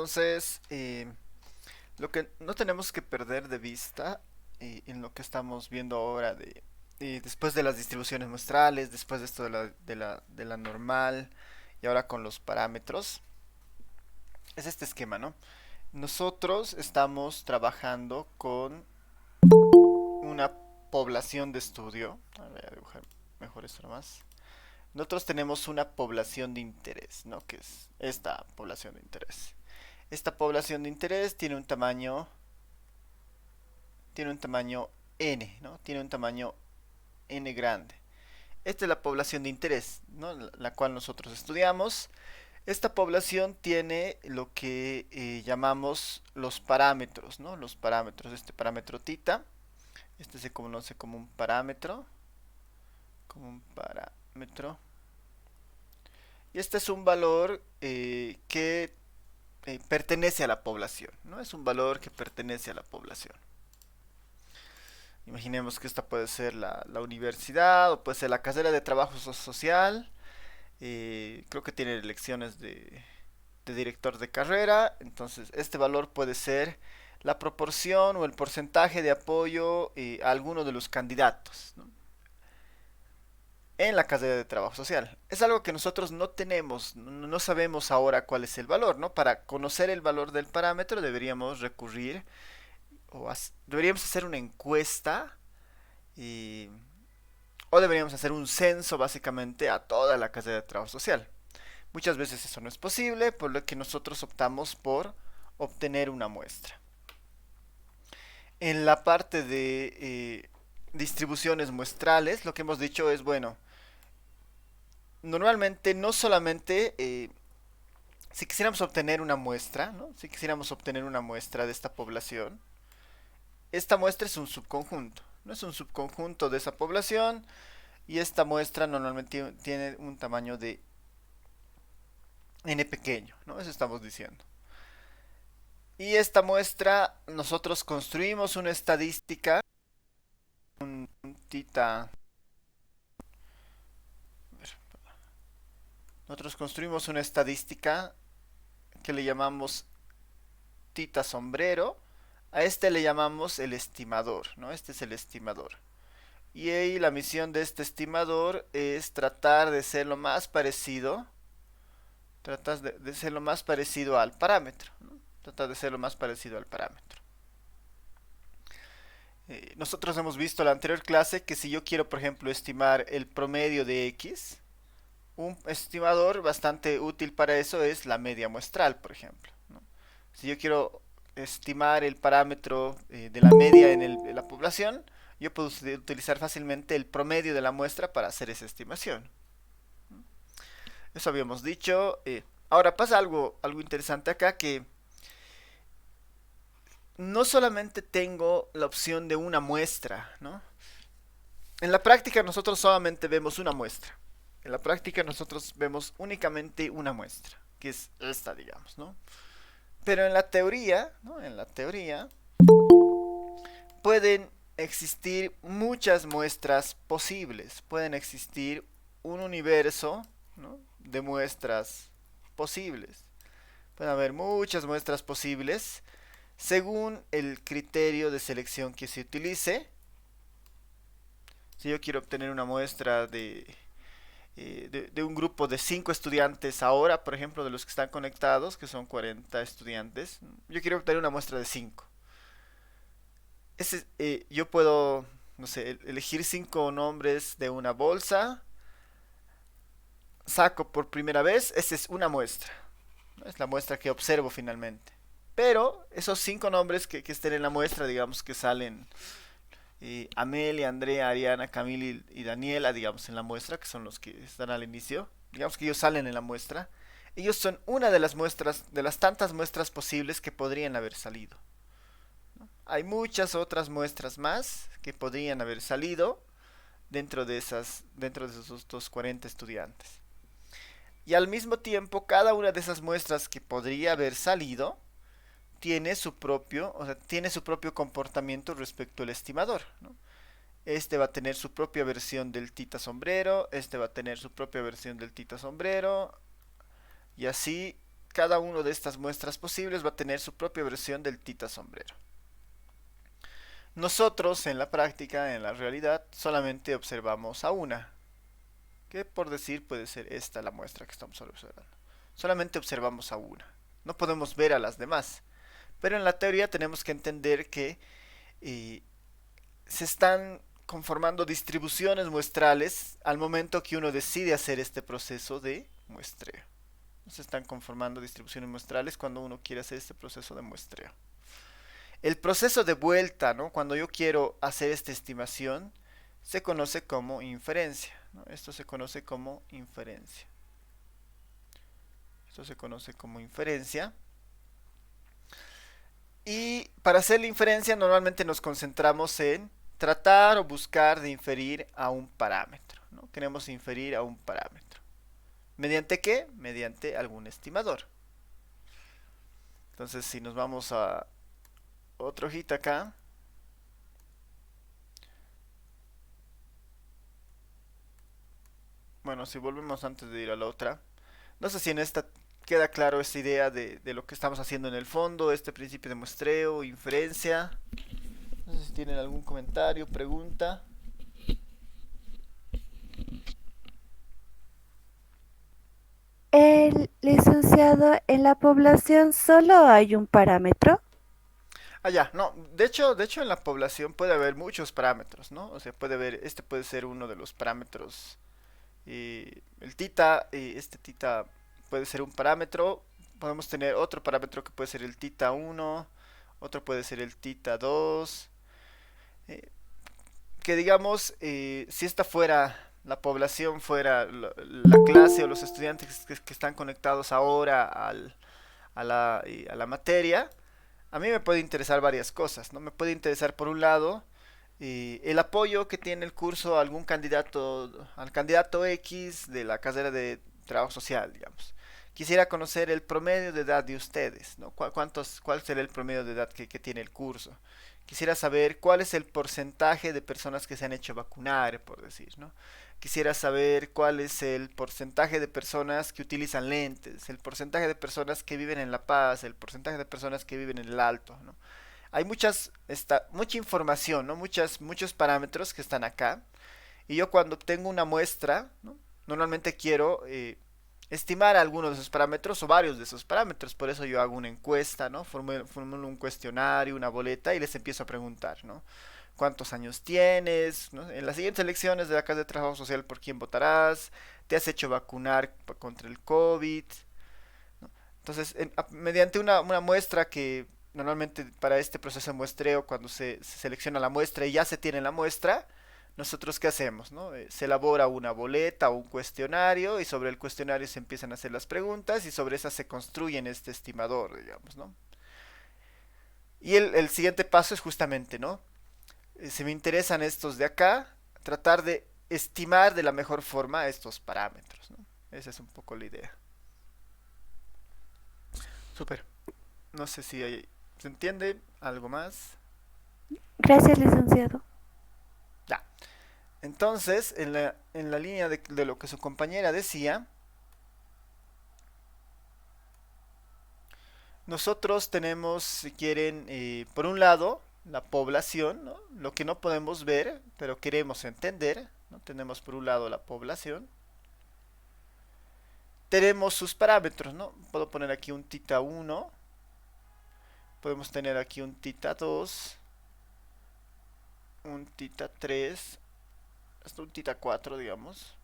Entonces, lo que no tenemos que perder de vista en lo que estamos viendo ahora después de las distribuciones muestrales, después de esto de la normal y ahora con los parámetros, es este esquema, ¿no? Nosotros estamos trabajando con una población de estudio. A ver, voy a dibujar mejor esto nomás. Nosotros tenemos una población de interés, ¿no? Que es esta población de interés. Esta población de interés tiene un tamaño n, ¿no? Tiene un tamaño n grande. Esta es la población de interés, ¿no? La cual nosotros estudiamos. Esta población tiene lo que llamamos los parámetros, ¿no? Los parámetros, este parámetro tita, este se conoce como un parámetro. Y este es un valor que pertenece a la población, ¿no? Es un valor que pertenece a la población. Imaginemos que esta puede ser la universidad o puede ser la carrera de trabajo social. Creo que tiene lecciones de director de carrera. Entonces, este valor puede ser la proporción o el porcentaje de apoyo a alguno de los candidatos, ¿no? En la carrera de trabajo social. Es algo que nosotros no tenemos, no sabemos ahora cuál es el valor, ¿no? Para conocer el valor del parámetro deberíamos recurrir deberíamos hacer una encuesta y, o deberíamos hacer un censo básicamente a toda la carrera de trabajo social. Muchas veces eso no es posible, por lo que nosotros optamos por obtener una muestra. En la parte de distribuciones muestrales, lo que hemos dicho es, bueno, normalmente no solamente si quisiéramos obtener una muestra, ¿no? Si quisiéramos obtener una muestra de esta población, esta muestra es un subconjunto, no es un subconjunto de esa población y esta muestra normalmente tiene un tamaño de n pequeño, ¿no? Eso estamos diciendo. Y esta muestra nosotros construimos una estadística, un tita, nosotros construimos una estadística que le llamamos tita sombrero. A este le llamamos el estimador, ¿no? Este es el estimador. Y ahí la misión de este estimador es tratar de ser lo más parecido, tratar de ser lo más parecido al parámetro, ¿no? Tratar de ser lo más parecido al parámetro. Nosotros hemos visto en la anterior clase que si yo quiero, por ejemplo, estimar el promedio de X, un estimador bastante útil para eso es la media muestral, por ejemplo, ¿no? Si yo quiero estimar el parámetro de la media en la población, yo puedo utilizar fácilmente el promedio de la muestra para hacer esa estimación. Eso habíamos dicho. Ahora pasa algo interesante acá, que no solamente tengo la opción de una muestra, ¿no? En la práctica nosotros solamente vemos una muestra. En la práctica nosotros vemos únicamente una muestra, que es esta, digamos, ¿no? Pero en la teoría, ¿no? En la teoría pueden existir muchas muestras posibles. Pueden existir un universo, ¿no? De muestras posibles. Pueden haber muchas muestras posibles según el criterio de selección que se utilice. Si yo quiero obtener una muestra de un grupo de 5 estudiantes ahora, por ejemplo, de los que están conectados, que son 40 estudiantes, yo quiero obtener una muestra de 5. Yo puedo, no sé, elegir 5 nombres de una bolsa, saco por primera vez, esa es una muestra, ¿no? Es la muestra que observo finalmente. Pero esos 5 nombres que estén en la muestra, digamos que salen Amelia, Andrea, Ariana, Camila y Daniela, digamos, en la muestra, que son los que están al inicio, digamos que ellos salen en la muestra. Ellos son una de las muestras, de las tantas muestras posibles que podrían haber salido. Hay muchas otras muestras más que podrían haber salido dentro de esos 40 estudiantes. Y al mismo tiempo, cada una de esas muestras que podría haber salido tiene su propio comportamiento respecto al estimador, ¿no? Este va a tener su propia versión del tita sombrero, este va a tener su propia versión del tita sombrero, y así cada una de estas muestras posibles va a tener su propia versión del tita sombrero. Nosotros en la práctica, en la realidad, solamente observamos a una, que por decir puede ser esta la muestra que estamos observando. Solamente observamos a una, no podemos ver a las demás. Pero en la teoría tenemos que entender que eh, se están conformando distribuciones muestrales al momento que uno decide hacer este proceso de muestreo. Se están conformando distribuciones muestrales cuando uno quiere hacer este proceso de muestreo. El proceso de vuelta, ¿no? Cuando yo quiero hacer esta estimación, se conoce como inferencia, ¿no? Esto se conoce como inferencia. Esto se conoce como inferencia. Y para hacer la inferencia normalmente nos concentramos en tratar o buscar de inferir a un parámetro, ¿no? Queremos inferir a un parámetro. ¿Mediante qué? Mediante algún estimador. Entonces si nos vamos a otra hojita acá. Bueno, si volvemos antes de ir a la otra. No sé si en esta queda claro esta idea de lo que estamos haciendo en el fondo, este principio de muestreo, inferencia. No sé si tienen algún comentario, pregunta. El licenciado, en la población solo hay un parámetro. Ah, ya, no, de hecho en la población puede haber muchos parámetros, ¿no? O sea, puede haber, este puede ser uno de los parámetros, el tita, este tita puede ser un parámetro, podemos tener otro parámetro que puede ser el tita uno, otro puede ser el tita 2, eh, que digamos, si esta fuera, la población fuera la clase o los estudiantes que están conectados ahora a la materia, a mí me puede interesar varias cosas, ¿no? Me puede interesar por un lado el apoyo que tiene el curso a algún candidato, al candidato X de la carrera de trabajo social, digamos. Quisiera conocer el promedio de edad de ustedes, ¿no? ¿Cuál será el promedio de edad que tiene el curso? Quisiera saber cuál es el porcentaje de personas que se han hecho vacunar, por decir, ¿no? Quisiera saber cuál es el porcentaje de personas que utilizan lentes, el porcentaje de personas que viven en La Paz, el porcentaje de personas que viven en el Alto, ¿no? Hay mucha información, ¿no? Muchos parámetros que están acá. Y yo cuando obtengo una muestra, ¿no? Normalmente quiero estimar algunos de esos parámetros o varios de esos parámetros. Por eso yo hago una encuesta, ¿no? Formulo un cuestionario, una boleta y les empiezo a preguntar, ¿no? ¿Cuántos años tienes? ¿No? En las siguientes elecciones de la Casa de Trabajo Social, ¿por quién votarás? ¿Te has hecho vacunar contra el COVID? ¿No? Entonces, mediante una muestra que normalmente para este proceso de muestreo, cuando se selecciona la muestra y ya se tiene la muestra, nosotros qué hacemos, ¿no? Se elabora una boleta o un cuestionario y sobre el cuestionario se empiezan a hacer las preguntas y sobre esas se construyen este estimador, digamos, ¿no? Y el siguiente paso es justamente, ¿no? Si me interesan estos de acá, tratar de estimar de la mejor forma estos parámetros, ¿no? Esa es un poco la idea. Súper. No sé si se entiende algo más. Gracias, licenciado. Ya. Entonces, en la línea de lo que su compañera decía, nosotros tenemos, si quieren, por un lado, la población, ¿no? Lo que no podemos ver, pero queremos entender, ¿no? Tenemos por un lado la población. Tenemos sus parámetros, ¿no? Puedo poner aquí un tita uno, podemos tener aquí un tita 2, un tita 3, hasta un tita 4, digamos.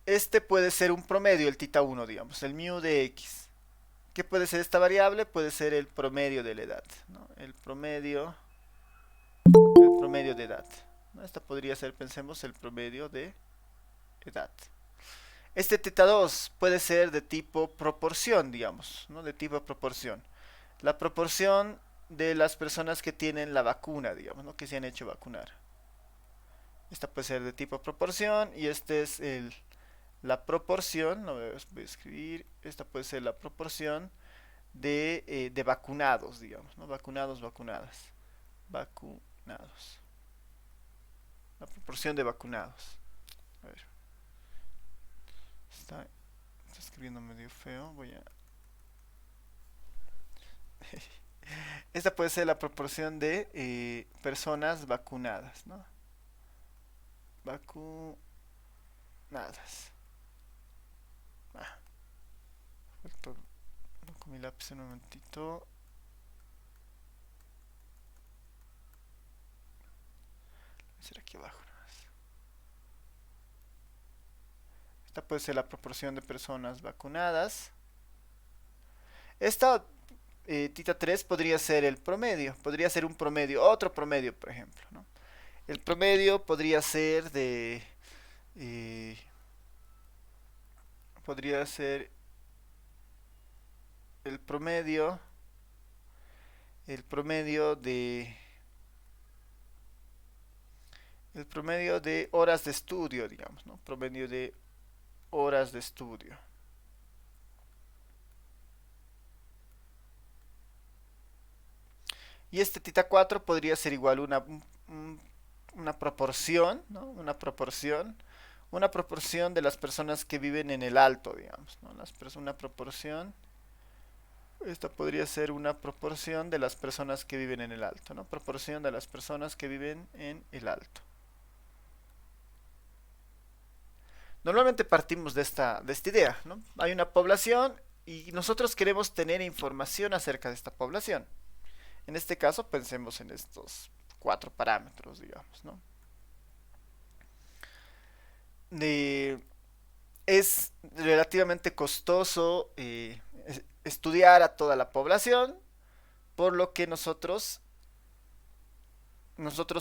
Este puede ser un promedio, el tita uno, digamos, el mu de x. ¿Qué puede ser esta variable? Puede ser el promedio de la edad, ¿no? El promedio de edad, ¿no? Esta podría ser, pensemos, el promedio de edad. Este teta 2 puede ser de tipo proporción, digamos, ¿no? De tipo proporción. La proporción de las personas que tienen la vacuna, digamos, ¿no? Que se han hecho vacunar. Esta puede ser de tipo proporción y este es la proporción, no voy a escribir, esta puede ser la proporción de vacunados, digamos, ¿no? Vacunados, vacunadas. Vacunados. La proporción de vacunados. A ver, está Estoy escribiendo medio feo. Voy a... Esta puede ser la proporción de personas vacunadas, ¿no? Vacunadas. Ah, vuelto con mi lápiz un momentito. Voy a hacer aquí abajo. Esta puede ser la proporción de personas vacunadas. Esta tita 3 podría ser el promedio. Podría ser un promedio, otro promedio, por ejemplo, ¿no? El promedio podría ser de... eh, podría ser el promedio... El promedio de... El promedio de horas de estudio, digamos, ¿no? Promedio de horas de estudio. Y este tita 4 podría ser igual una proporción, ¿no? Una proporción de las personas que viven en el alto, digamos, ¿no? Una proporción, esta podría ser una proporción de las personas que viven en el alto, ¿no? Proporción de las personas que viven en el alto. Normalmente partimos de esta idea, ¿no? Hay una población y nosotros queremos tener información acerca de esta población. En este caso, pensemos en estos cuatro parámetros, digamos, ¿no? De, es relativamente costoso estudiar a toda la población, por lo que nosotros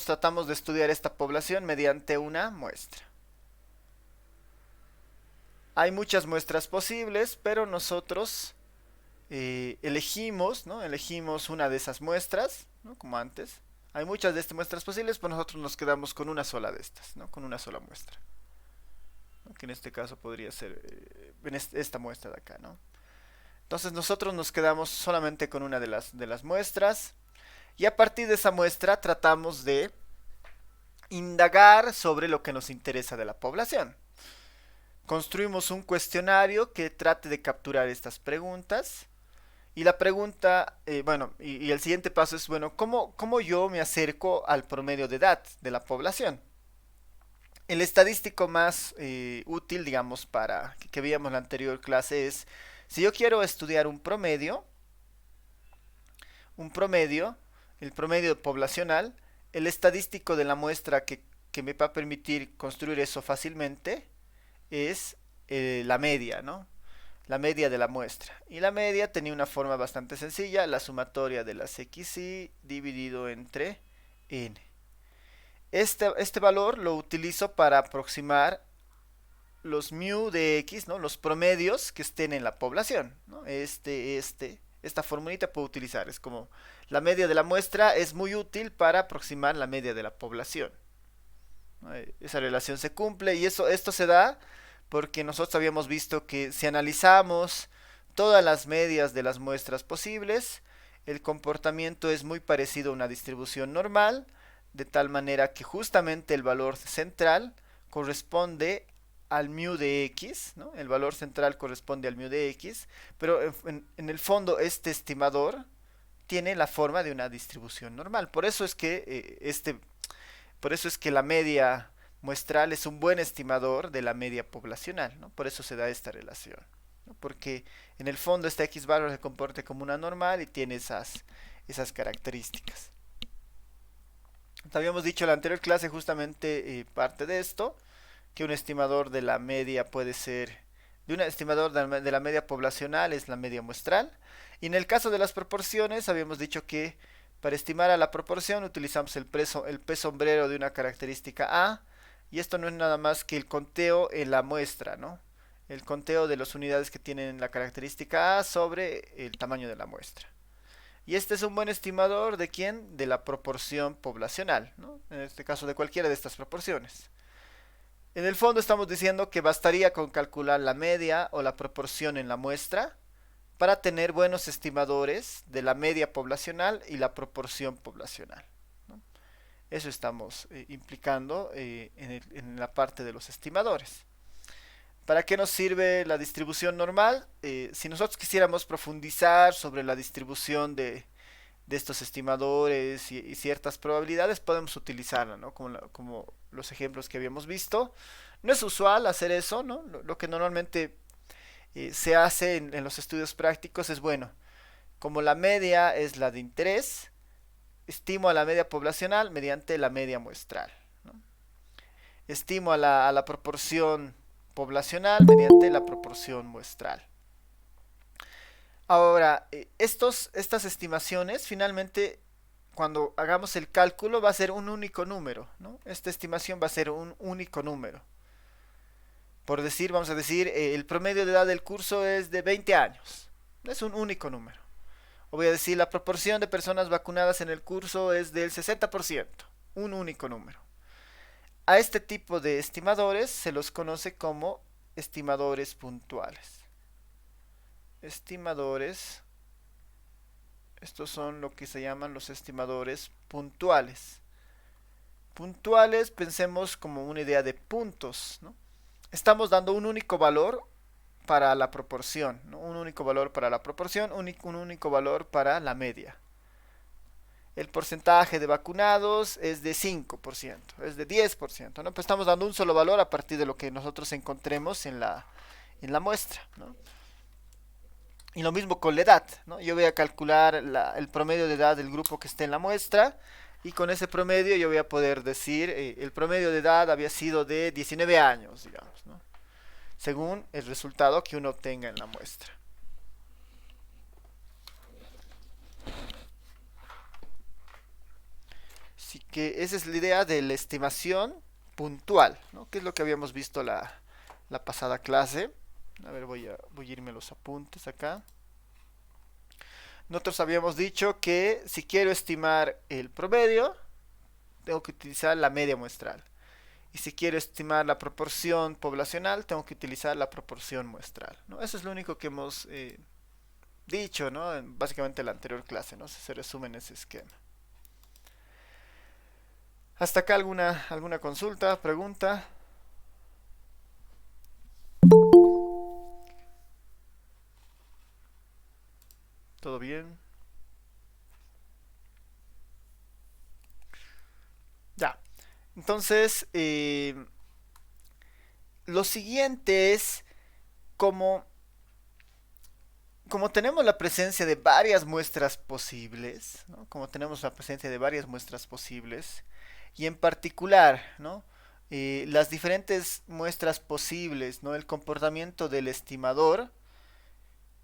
tratamos de estudiar esta población mediante una muestra. Hay muchas muestras posibles, pero nosotros elegimos, ¿no? Elegimos una de esas muestras, ¿no? Como antes. Hay muchas de estas muestras posibles, pero nosotros nos quedamos con una sola de estas, ¿no? Con una sola muestra, ¿no? Que en este caso podría ser esta muestra de acá, ¿no? Entonces nosotros nos quedamos solamente con una de las muestras y a partir de esa muestra tratamos de indagar sobre lo que nos interesa de la población. Construimos un cuestionario que trate de capturar estas preguntas. Y la pregunta, bueno, y el siguiente paso es, bueno, ¿cómo yo me acerco al promedio de edad de la población? El estadístico más útil, digamos, para que veíamos en la anterior clase es, si yo quiero estudiar un promedio, el promedio poblacional, el estadístico de la muestra que me va a permitir construir eso fácilmente es la media, ¿no? La media de la muestra. Y la media tenía una forma bastante sencilla, la sumatoria de las xy dividido entre n. Este valor lo utilizo para aproximar los mu de x, ¿no? Los promedios que estén en la población, ¿no? Esta formulita puedo utilizar. Es como la media de la muestra es muy útil para aproximar la media de la población, ¿no? Esa relación se cumple y esto se da porque nosotros habíamos visto que si analizamos todas las medias de las muestras posibles, el comportamiento es muy parecido a una distribución normal, de tal manera que justamente el valor central corresponde al mu de x, ¿no? El valor central corresponde al mu de x, pero en el fondo este estimador tiene la forma de una distribución normal. Por eso es que la media muestral es un buen estimador de la media poblacional, ¿no? Por eso se da esta relación, ¿no? Porque en el fondo esta x barra se comporta como una normal y tiene esas características. Habíamos dicho en la anterior clase justamente parte de esto, que un estimador de la media puede ser, de un estimador de la media poblacional es la media muestral. Y en el caso de las proporciones habíamos dicho que para estimar a la proporción utilizamos el peso ombrero de una característica A, y esto no es nada más que el conteo en la muestra, ¿no? El conteo de las unidades que tienen la característica A sobre el tamaño de la muestra. Y este es un buen estimador de quién, de la proporción poblacional, ¿no? En este caso de cualquiera de estas proporciones. En el fondo estamos diciendo que bastaría con calcular la media o la proporción en la muestra para tener buenos estimadores de la media poblacional y la proporción poblacional, ¿no? Eso estamos implicando en la parte de los estimadores. ¿Para qué nos sirve la distribución normal? Si nosotros quisiéramos profundizar sobre la distribución de estos estimadores y ciertas probabilidades, podemos utilizarla, ¿no? Como los ejemplos que habíamos visto. No es usual hacer eso, ¿no? Lo que normalmente se hace en los estudios prácticos es, bueno, como la media es la de interés, estimo a la media poblacional mediante la media muestral, ¿no? Estimo a la proporción poblacional mediante la proporción muestral. Ahora, estas estimaciones, finalmente, cuando hagamos el cálculo, va a ser un único número, ¿no? Esta estimación va a ser un único número. Por decir, vamos a decir, el promedio de edad del curso es de 20 años. Es un único número. O voy a decir, la proporción de personas vacunadas en el curso es del 60%. Un único número. A este tipo de estimadores se los conoce como estimadores puntuales. Estimadores, estos son lo que se llaman los estimadores puntuales. Puntuales, pensemos como una idea de puntos, ¿no? Estamos dando un único valor para la proporción, ¿no? Un único valor para la proporción, un único valor para la media. El porcentaje de vacunados es de 5%, es de 10%, ¿no? Pues estamos dando un solo valor a partir de lo que nosotros encontremos en la muestra, ¿no? Y lo mismo con la edad, ¿no? Yo voy a calcular el promedio de edad del grupo que esté en la muestra y con ese promedio yo voy a poder decir el promedio de edad había sido de 19 años, digamos, ¿no? Según el resultado que uno obtenga en la muestra. Así que esa es la idea de la estimación puntual, ¿no? Que es lo que habíamos visto la pasada clase. A ver, voy a irme los apuntes acá. Nosotros habíamos dicho que si quiero estimar el promedio, tengo que utilizar la media muestral. Y si quiero estimar la proporción poblacional, tengo que utilizar la proporción muestral, ¿no? Eso es lo único que hemos dicho, ¿no? Básicamente en la anterior clase, ¿no? Se resume en ese esquema. ¿Hasta acá alguna consulta, pregunta? ¿Todo bien? Ya. Entonces, lo siguiente es como, como tenemos la presencia de varias muestras posibles, ¿no? Como tenemos la presencia de varias muestras posibles, y en particular, ¿no? Las diferentes muestras posibles, ¿no? El comportamiento del estimador,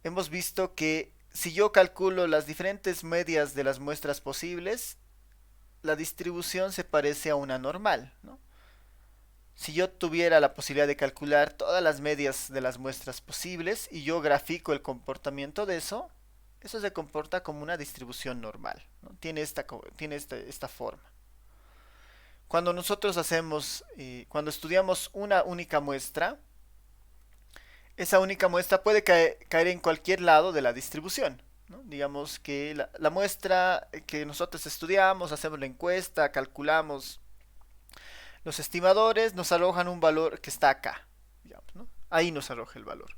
hemos visto que si yo calculo las diferentes medias de las muestras posibles, la distribución se parece a una normal, ¿no? Si yo tuviera la posibilidad de calcular todas las medias de las muestras posibles y yo grafico el comportamiento de eso se comporta como una distribución normal, ¿no? Tiene esta forma. Cuando nosotros cuando estudiamos una única muestra, esa única muestra puede caer en cualquier lado de la distribución, ¿no? Digamos que la muestra que nosotros estudiamos, hacemos la encuesta, calculamos los estimadores, nos arrojan un valor que está acá, digamos, ¿no? Ahí nos arroja el valor.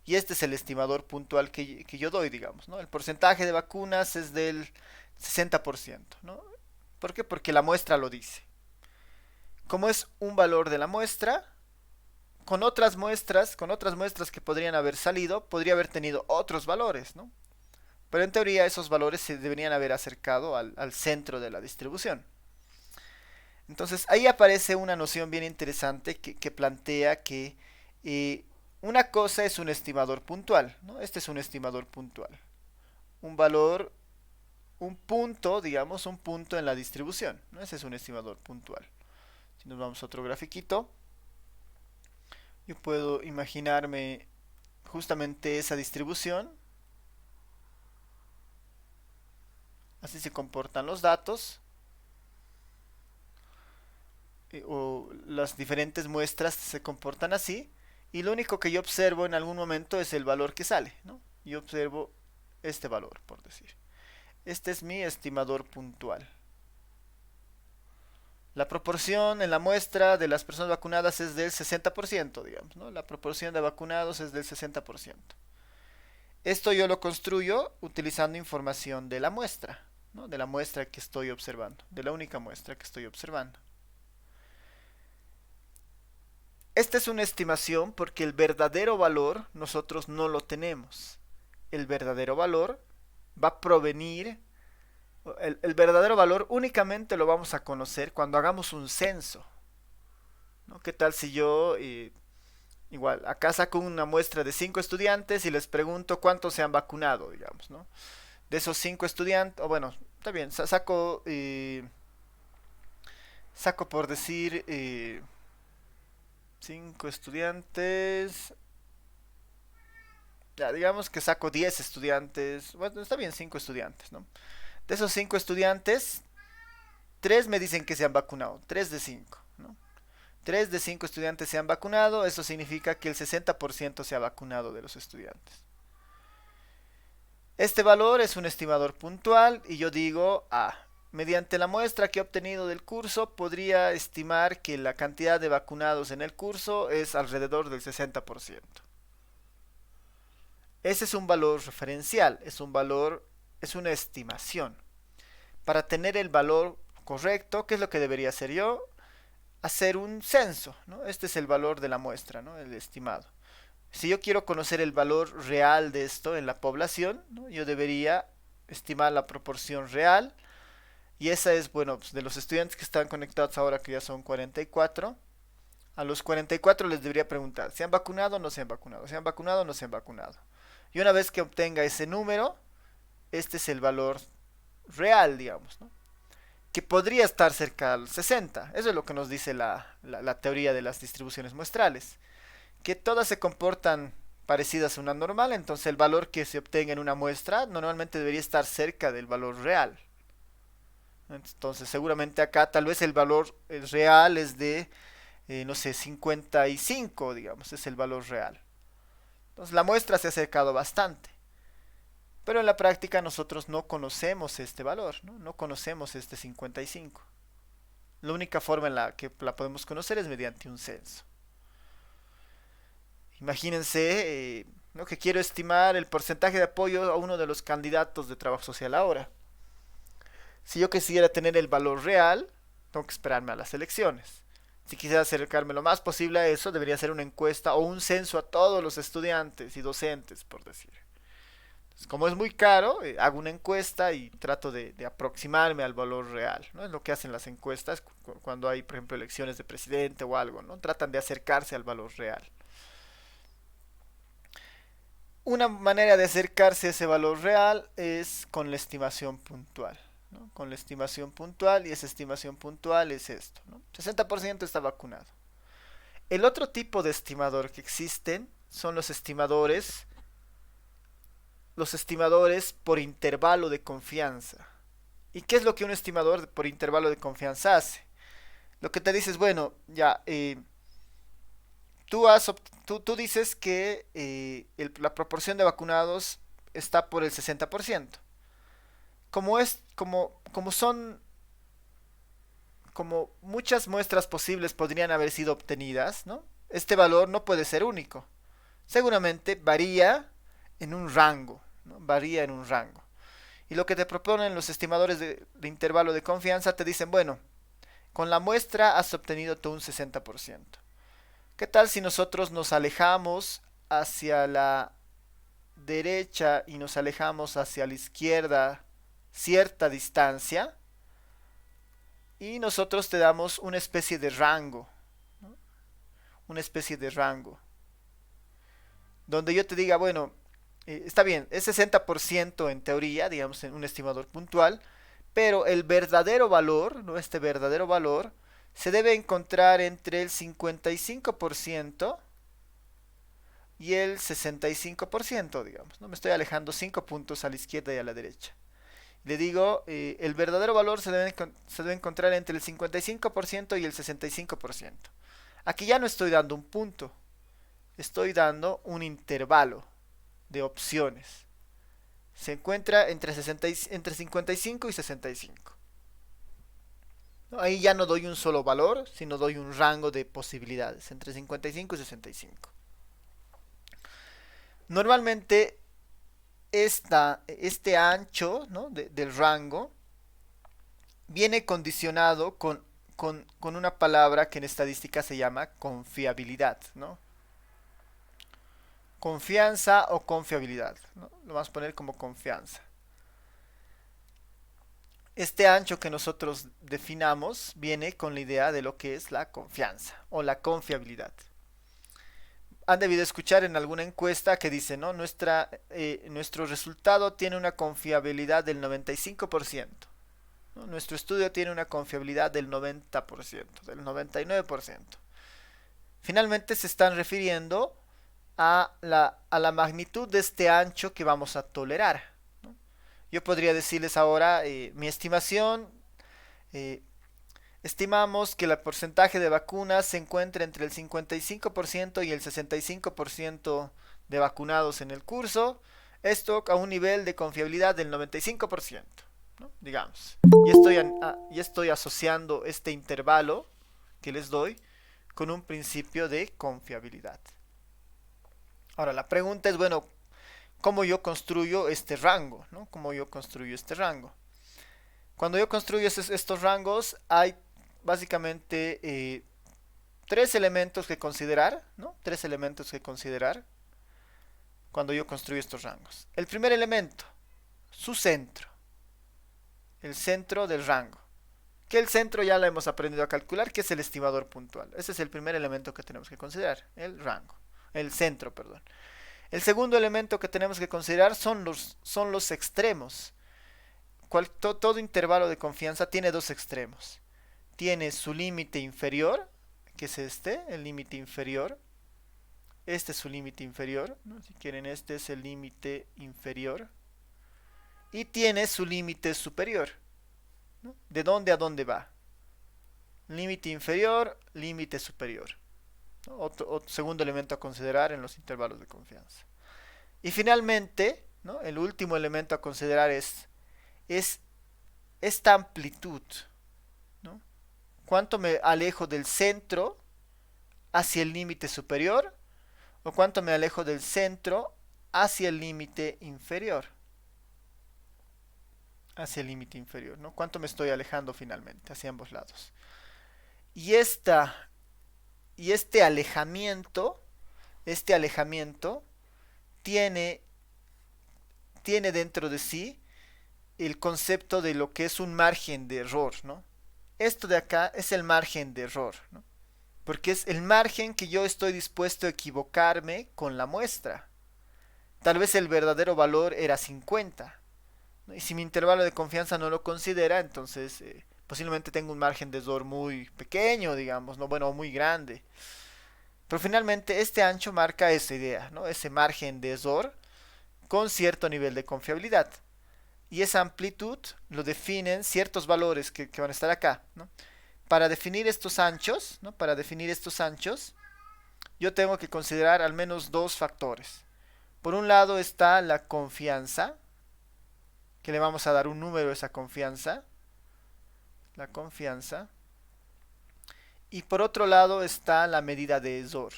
Y este es el estimador puntual que yo doy, digamos, ¿no? El porcentaje de vacunas es del 60%, ¿no? ¿Por qué? Porque la muestra lo dice. Como es un valor de la muestra, con otras muestras que podrían haber salido, podría haber tenido otros valores, ¿no? Pero en teoría esos valores se deberían haber acercado al centro de la distribución. Entonces ahí aparece una noción bien interesante que plantea que una cosa es un estimador puntual, ¿no? Este es un estimador puntual. Un valor, un punto, digamos, un punto en la distribución, ¿no? Ese es un estimador puntual. Si nos vamos a otro grafiquito, yo puedo imaginarme justamente esa distribución. Así se comportan los datos o las diferentes muestras se comportan así. Y lo único que yo observo en algún momento es el valor que sale, ¿no? Yo observo este valor, por decir. Este es mi estimador puntual. La proporción en la muestra de las personas vacunadas es del 60%, digamos, ¿no? La proporción de vacunados es del 60%. Esto yo lo construyo utilizando información de la muestra, ¿no? De la muestra que estoy observando, de la única muestra que estoy observando. Esta es una estimación porque el verdadero valor nosotros no lo tenemos. El verdadero valor va a provenir, el verdadero valor únicamente lo vamos a conocer cuando hagamos un censo, ¿no? ¿Qué tal si yo, igual, acá saco una muestra de 5 estudiantes y les pregunto cuántos se han vacunado, digamos, ¿no? De esos 5 estudiantes, o bueno, está bien, saco por decir 5 estudiantes, ya digamos que saco 10 estudiantes, bueno, está bien, 5 estudiantes, ¿no? De esos 5 estudiantes, 3 me dicen que se han vacunado, 3 de 5, ¿no? 3 de 5 estudiantes se han vacunado, eso significa que el 60% se ha vacunado de los estudiantes. Este valor es un estimador puntual y yo digo, mediante la muestra que he obtenido del curso, podría estimar que la cantidad de vacunados en el curso es alrededor del 60%. Ese es un valor referencial, es una estimación. Para tener el valor correcto, ¿qué es lo que debería hacer yo? Hacer un censo, ¿no? Este es el valor de la muestra, ¿no? El estimado. Si yo quiero conocer el valor real de esto en la población, ¿no? Yo debería estimar la proporción real. Y esa es, bueno, pues de los estudiantes que están conectados ahora, que ya son 44, a los 44 les debería preguntar, ¿se han vacunado o no se han vacunado? ¿Se han vacunado o no se han vacunado? Y una vez que obtenga ese número, este es el valor real, digamos, ¿no? Que podría estar cerca al 60. Eso es lo que nos dice la teoría de las distribuciones muestrales. Que todas se comportan parecidas a una normal, entonces el valor que se obtenga en una muestra normalmente debería estar cerca del valor real. Entonces seguramente acá tal vez el valor real es de, no sé, 55, digamos, es el valor real. Entonces la muestra se ha acercado bastante. Pero en la práctica nosotros no conocemos este valor, ¿no? No conocemos este 55. La única forma en la que la podemos conocer es mediante un censo. Imagínense, ¿no? Que quiero estimar el porcentaje de apoyo a uno de los candidatos de trabajo social ahora. Si yo quisiera tener el valor real, tengo que esperarme a las elecciones. Si quisiera acercarme lo más posible a eso, debería hacer una encuesta o un censo a todos los estudiantes y docentes, por decir. Entonces, como es muy caro, hago una encuesta y trato de aproximarme al valor real, ¿no? Es lo que hacen las encuestas cuando hay, por ejemplo, elecciones de presidente o algo, ¿no? Tratan de acercarse al valor real. Una manera de acercarse a ese valor real es con la estimación puntual, ¿no? Con la estimación puntual, y esa estimación puntual es esto, ¿no? 60% está vacunado. El otro tipo de estimador que existen son los estimadores por intervalo de confianza. ¿Y qué es lo que un estimador por intervalo de confianza hace? Lo que te dice es, bueno, ya, tú dices que la proporción de vacunados está por el 60%. Como muchas muestras posibles podrían haber sido obtenidas, ¿no? Este valor no puede ser único. Seguramente varía en un rango, ¿no? Varía en un rango. Y lo que te proponen los estimadores de intervalo de confianza te dicen, bueno, con la muestra has obtenido tú un 60%. ¿Qué tal si nosotros nos alejamos hacia la derecha y nos alejamos hacia la izquierda cierta distancia y nosotros te damos una especie de rango, ¿no? Una especie de rango, donde yo te diga, bueno, está bien, es 60% en teoría, digamos, en un estimador puntual, pero el verdadero valor, ¿no? Este verdadero valor se debe encontrar entre el 55% y el 65%, digamos, ¿no? Me estoy alejando 5 puntos a la izquierda y a la derecha. Le digo, el verdadero valor se debe encontrar entre el 55% y el 65%. Aquí ya no estoy dando un punto, estoy dando un intervalo de opciones. Se encuentra entre 55 y 65. ¿no? Ahí ya no doy un solo valor, sino doy un rango de posibilidades entre 55 y 65. Normalmente este ancho, ¿no? Del rango viene condicionado con una palabra que en estadística se llama confiabilidad, ¿no? Confianza o confiabilidad, ¿no? Lo vamos a poner como confianza. Este ancho que nosotros definamos viene con la idea de lo que es la confianza o la confiabilidad. Han debido escuchar en alguna encuesta que dice, ¿no? Nuestro resultado tiene una confiabilidad del 95%, ¿no? Nuestro estudio tiene una confiabilidad del 90%, del 99%. Finalmente se están refiriendo a la magnitud de este ancho que vamos a tolerar, ¿no? Yo podría decirles ahora mi estimación. eh, Estimamos que el porcentaje de vacunas se encuentra entre el 55% y el 65% de vacunados en el curso. Esto a un nivel de confiabilidad del 95%, ¿no? Digamos. Y estoy asociando este intervalo que les doy con un principio de confiabilidad. Ahora, la pregunta es, bueno, ¿cómo yo construyo este rango? ¿No? ¿Cómo yo construyo este rango? Cuando yo construyo estos rangos, hay básicamente tres elementos que considerar, ¿no? Tres elementos que considerar cuando yo construyo estos rangos. El primer elemento, su centro, el centro del rango. Que el centro ya lo hemos aprendido a calcular, que es el estimador puntual. Ese es el primer elemento que tenemos que considerar, el rango, el centro, perdón. El segundo elemento que tenemos que considerar son los extremos. Todo intervalo de confianza tiene dos extremos. Tiene su límite inferior, que es el límite inferior. Este es su límite inferior, ¿no? Si quieren, este es el límite inferior. Y tiene su límite superior, ¿no? ¿De dónde a dónde va? Límite inferior, límite superior, ¿no? Otro segundo elemento a considerar en los intervalos de confianza. Y finalmente, ¿no? El último elemento a considerar es esta amplitud, ¿no? ¿Cuánto me alejo del centro hacia el límite superior o cuánto me alejo del centro hacia el límite inferior? Hacia el límite inferior, ¿no? ¿Cuánto me estoy alejando finalmente hacia ambos lados? Y esta y este alejamiento tiene tiene dentro de sí el concepto de lo que es un margen de error, ¿no? Esto de acá es el margen de error, ¿no? Porque es el margen que yo estoy dispuesto a equivocarme con la muestra. Tal vez el verdadero valor era 50, ¿no? Y si mi intervalo de confianza no lo considera, entonces posiblemente tengo un margen de error muy pequeño, digamos, ¿no? Bueno, muy grande. Pero finalmente este ancho marca esa idea, ¿no? Ese margen de error con cierto nivel de confiabilidad. Y esa amplitud lo definen ciertos valores que van a estar acá, ¿no? Para definir estos anchos, ¿no? Para definir estos anchos, yo tengo que considerar al menos dos factores. Por un lado está la confianza, que le vamos a dar un número a esa confianza, la confianza. Y por otro lado está la medida de error,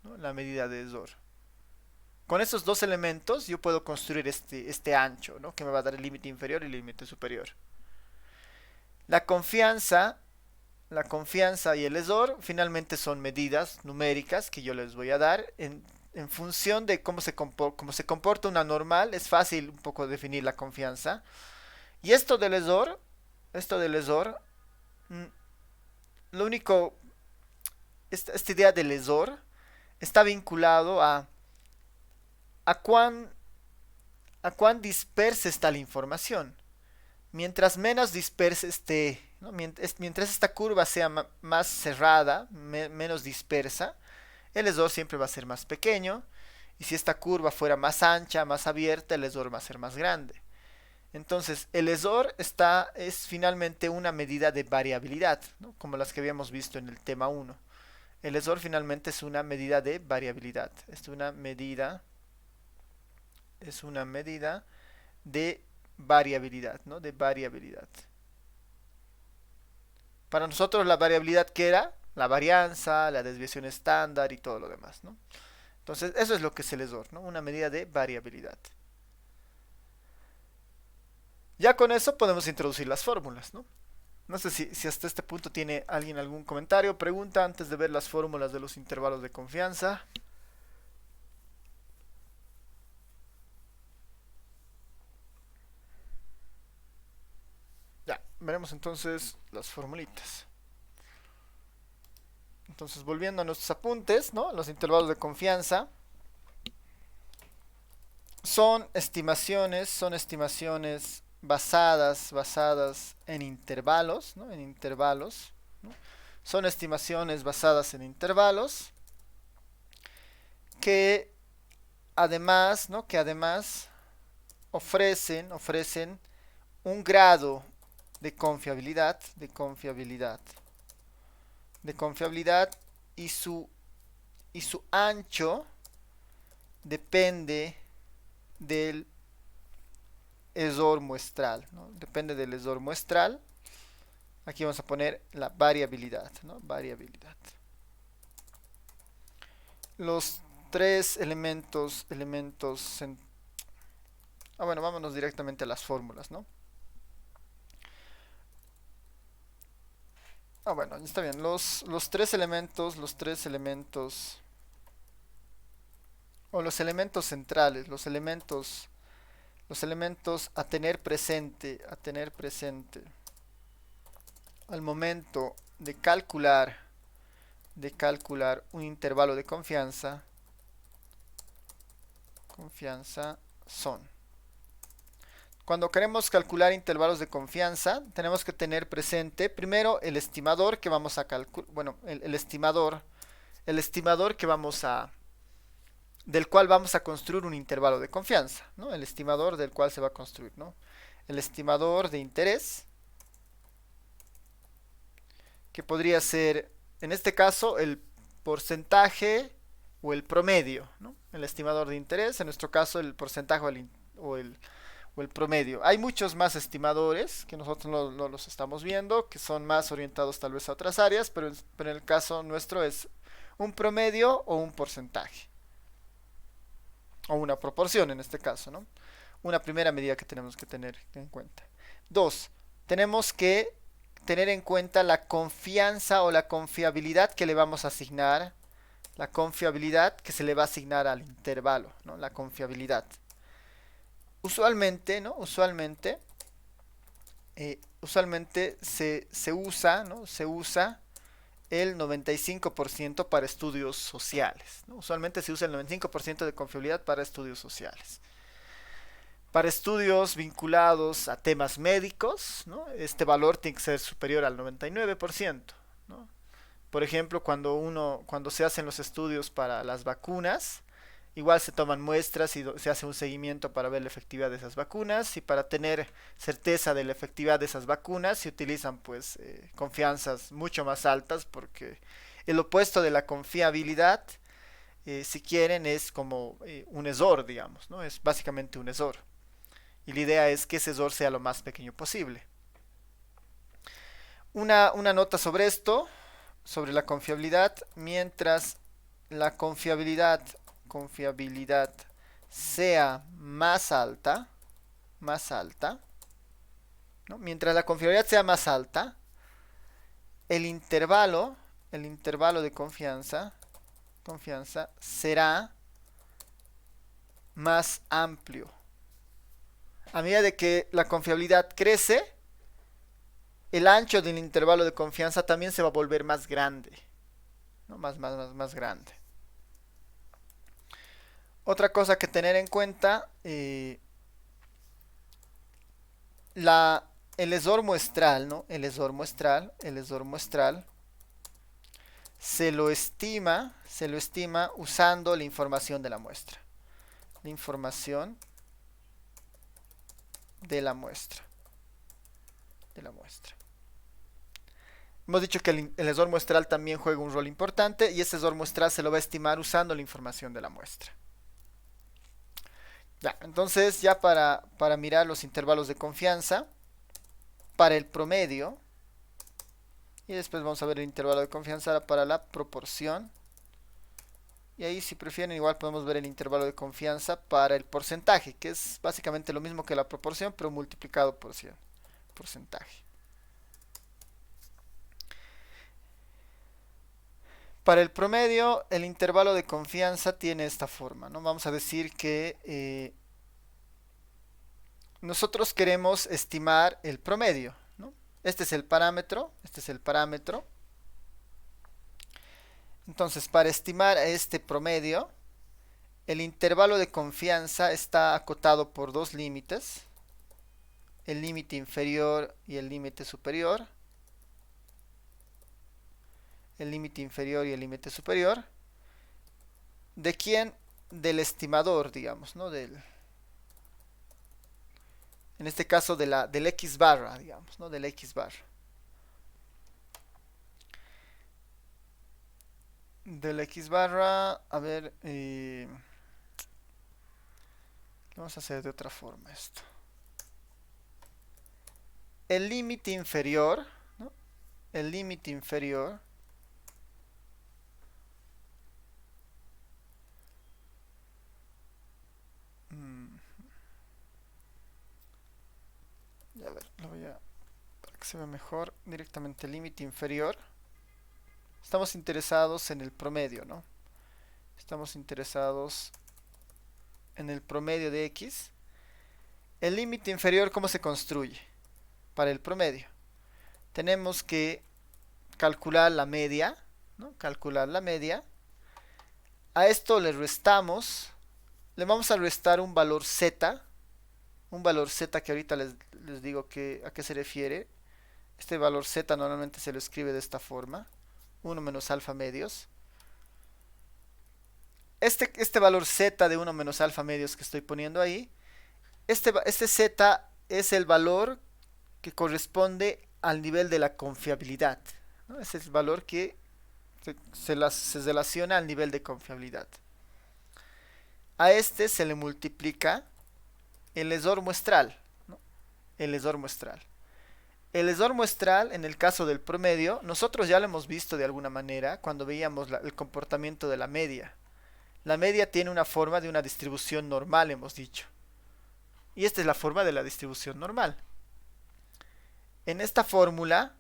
¿no? La medida de error. Con esos dos elementos yo puedo construir este ancho, ¿no? Que me va a dar el límite inferior y el límite superior. La confianza La confianza y el error finalmente son medidas numéricas que yo les voy a dar en función de cómo se comporta una normal. Es fácil un poco definir la confianza. Y esto del error, mm, lo único, esta idea del error está vinculado a cuán, a cuán dispersa está la información. Mientras menos dispersa esté, ¿no? Mientras esta curva sea más cerrada, menos dispersa, el error siempre va a ser más pequeño. Y si esta curva fuera más ancha, más abierta, el error va a ser más grande. Entonces, el error es finalmente una medida de variabilidad, ¿no? Como las que habíamos visto en el tema uno. El error finalmente es una medida de variabilidad. Es una medida de variabilidad, ¿no? De variabilidad. Para nosotros la variabilidad, ¿qué era? La varianza, la desviación estándar y todo lo demás, ¿no? Entonces, eso es lo que es el ESOR, ¿no? Una medida de variabilidad. Ya con eso podemos introducir las fórmulas, ¿no? No sé si hasta este punto tiene alguien algún comentario, pregunta antes de ver las fórmulas de los intervalos de confianza. Ya, veremos entonces las formulitas. Entonces, volviendo a nuestros apuntes, ¿no? Los intervalos de confianza son estimaciones basadas en intervalos, ¿no? En intervalos, ¿no? Son estimaciones basadas en intervalos que además, ¿no? Que además ofrecen un grado de confiabilidad, de confiabilidad y su ancho depende del ESOR muestral, ¿no? Depende del ESOR muestral. Aquí vamos a poner la variabilidad, ¿no? Variabilidad. Los tres bueno, vámonos directamente a las fórmulas, ¿no? Bueno, está bien. O los elementos centrales, los elementos a tener presente al momento de calcular un intervalo de confianza son. Cuando queremos calcular intervalos de confianza, tenemos que tener presente primero el estimador que vamos a calcular, bueno, el estimador que vamos a, del cual vamos a construir un intervalo de confianza, ¿no? El estimador del cual se va a construir, ¿no? El estimador de interés, que podría ser, en este caso, el porcentaje o el promedio, ¿no? El estimador de interés, en nuestro caso, el porcentaje o el promedio. Hay muchos más estimadores que nosotros no los estamos viendo, que son más orientados tal vez a otras áreas, pero en el caso nuestro es un promedio o un porcentaje. O una proporción en este caso, ¿no? Una primera medida que tenemos que tener en cuenta. Dos, tenemos que tener en cuenta la confianza o la confiabilidad que le vamos a asignar, la confiabilidad que se le va a asignar al intervalo, ¿no? La confiabilidad. Usualmente, ¿no? Usualmente se usa, ¿no? Se usa el 95% para estudios sociales, ¿no? Usualmente se usa el 95% de confiabilidad para estudios sociales. Para estudios vinculados a temas médicos, ¿no? Este valor tiene que ser superior al 99%, ¿no? Por ejemplo, cuando se hacen los estudios para las vacunas, igual se toman muestras y se hace un seguimiento para ver la efectividad de esas vacunas, y para tener certeza de la efectividad de esas vacunas se utilizan pues confianzas mucho más altas, porque el opuesto de la confiabilidad, si quieren, es como un ESOR, digamos, ¿no? Es básicamente un ESOR. Y la idea es que ese ESOR sea lo más pequeño posible. Una nota sobre esto, sobre la confiabilidad: mientras la confiabilidad sea más alta, ¿no? Mientras la confiabilidad sea más alta, el intervalo, de confianza será más amplio. A medida de que la confiabilidad crece, el ancho del intervalo de confianza también se va a volver más grande, ¿no? Más grande. Otra cosa que tener en cuenta, el ESOR muestral, ¿no? El ESOR muestral se lo estima usando la información de la muestra. La información de la muestra. Hemos dicho que el ESOR muestral también juega un rol importante, y ese ESOR muestral se lo va a estimar usando la información de la muestra. Ya, entonces ya para mirar los intervalos de confianza, para el promedio Y después vamos a ver el intervalo de confianza para la proporción. Y ahí, si prefieren, igual podemos ver el intervalo de confianza para el porcentaje, que es básicamente lo mismo que la proporción, pero multiplicado por 100. Porcentaje. Para el promedio, el intervalo de confianza tiene esta forma, ¿no? Vamos a decir que nosotros queremos estimar el promedio, ¿no? Este es el parámetro, este es el parámetro. Entonces, para estimar este promedio, el intervalo de confianza está acotado por dos límites, el límite inferior y el límite superior. El límite inferior y el límite superior. ¿De quién? Del estimador, digamos, ¿no? En este caso del X barra, digamos, ¿no? Del X barra. Del X barra, a ver, vamos a hacer de otra forma esto. El límite inferior, ¿no? El límite inferior a ver, lo voy a para que se vea mejor directamente el límite inferior. Estamos interesados en el promedio, ¿no? Estamos interesados en el promedio de X. El límite inferior, ¿cómo se construye? Para el promedio. Tenemos que calcular la media, ¿no? Calcular la media. A esto le restamos, le vamos a restar un valor z que ahorita les digo a qué se refiere. Este valor z normalmente se lo escribe de esta forma, 1 menos alfa medios. Este valor z de 1 menos alfa medios que estoy poniendo ahí, este z es el valor que corresponde al nivel de la confiabilidad, ¿no? Es el valor que se relaciona al nivel de confiabilidad. A este se le multiplica el lesor muestral, ¿no? El lesor muestral. El lesor muestral, en el caso del promedio, nosotros ya lo hemos visto de alguna manera cuando veíamos el comportamiento de la media. La media tiene una forma de una distribución normal, hemos dicho. Y esta es la forma de la distribución normal. En esta fórmula,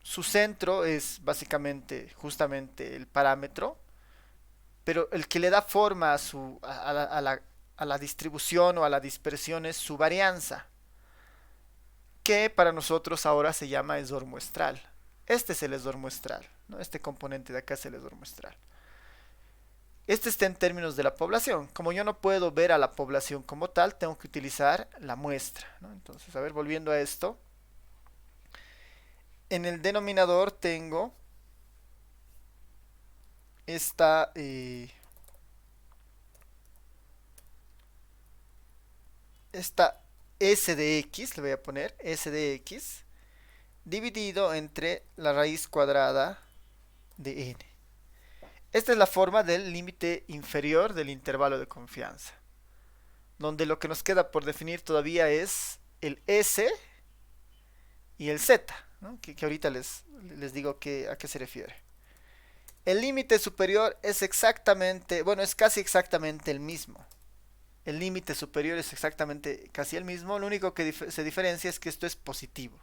su centro es básicamente justamente el parámetro, pero el que le da forma a la distribución o a la dispersión es su varianza, que para nosotros ahora se llama esor muestral. Este es el esor muestral, ¿no? Este componente de acá es el esor muestral. Este está en términos de la población. Como yo no puedo ver a la población como tal, tengo que utilizar la muestra, ¿no? Entonces, a ver, volviendo a esto. En el denominador tengo esta s de x, le voy a poner s de x, dividido entre la raíz cuadrada de n. Esta es la forma del límite inferior del intervalo de confianza, donde lo que nos queda por definir todavía es el s y el z, ¿no? que ahorita les digo a qué se refiere. El límite superior es exactamente, bueno, es casi exactamente el mismo. El límite superior es exactamente casi el mismo, lo único que se diferencia es que esto es positivo.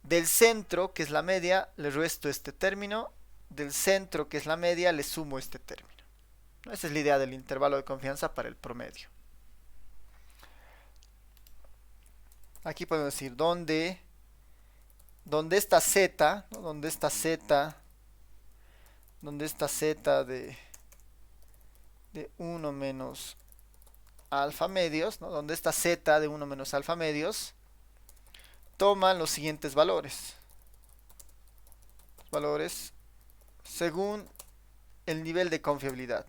Del centro, que es la media, le resto este término. Del centro, que es la media, le sumo este término. Esa es la idea del intervalo de confianza para el promedio. Aquí podemos decir donde esta z, ¿no? donde esta z de 1 menos alfa medios, ¿no? Donde esta z de 1 menos alfa medios toman los siguientes valores. Valores según el nivel de confiabilidad.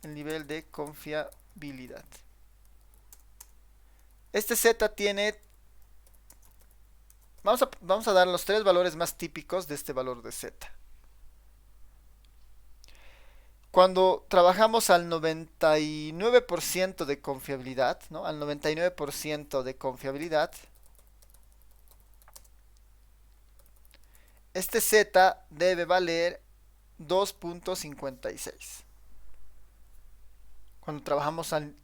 El nivel de confiabilidad. Este z tiene... Vamos a dar los tres valores más típicos de este valor de z. Cuando trabajamos al 99% de confiabilidad, ¿no? Al 99% de confiabilidad, este Z debe valer 2.56 cuando trabajamos al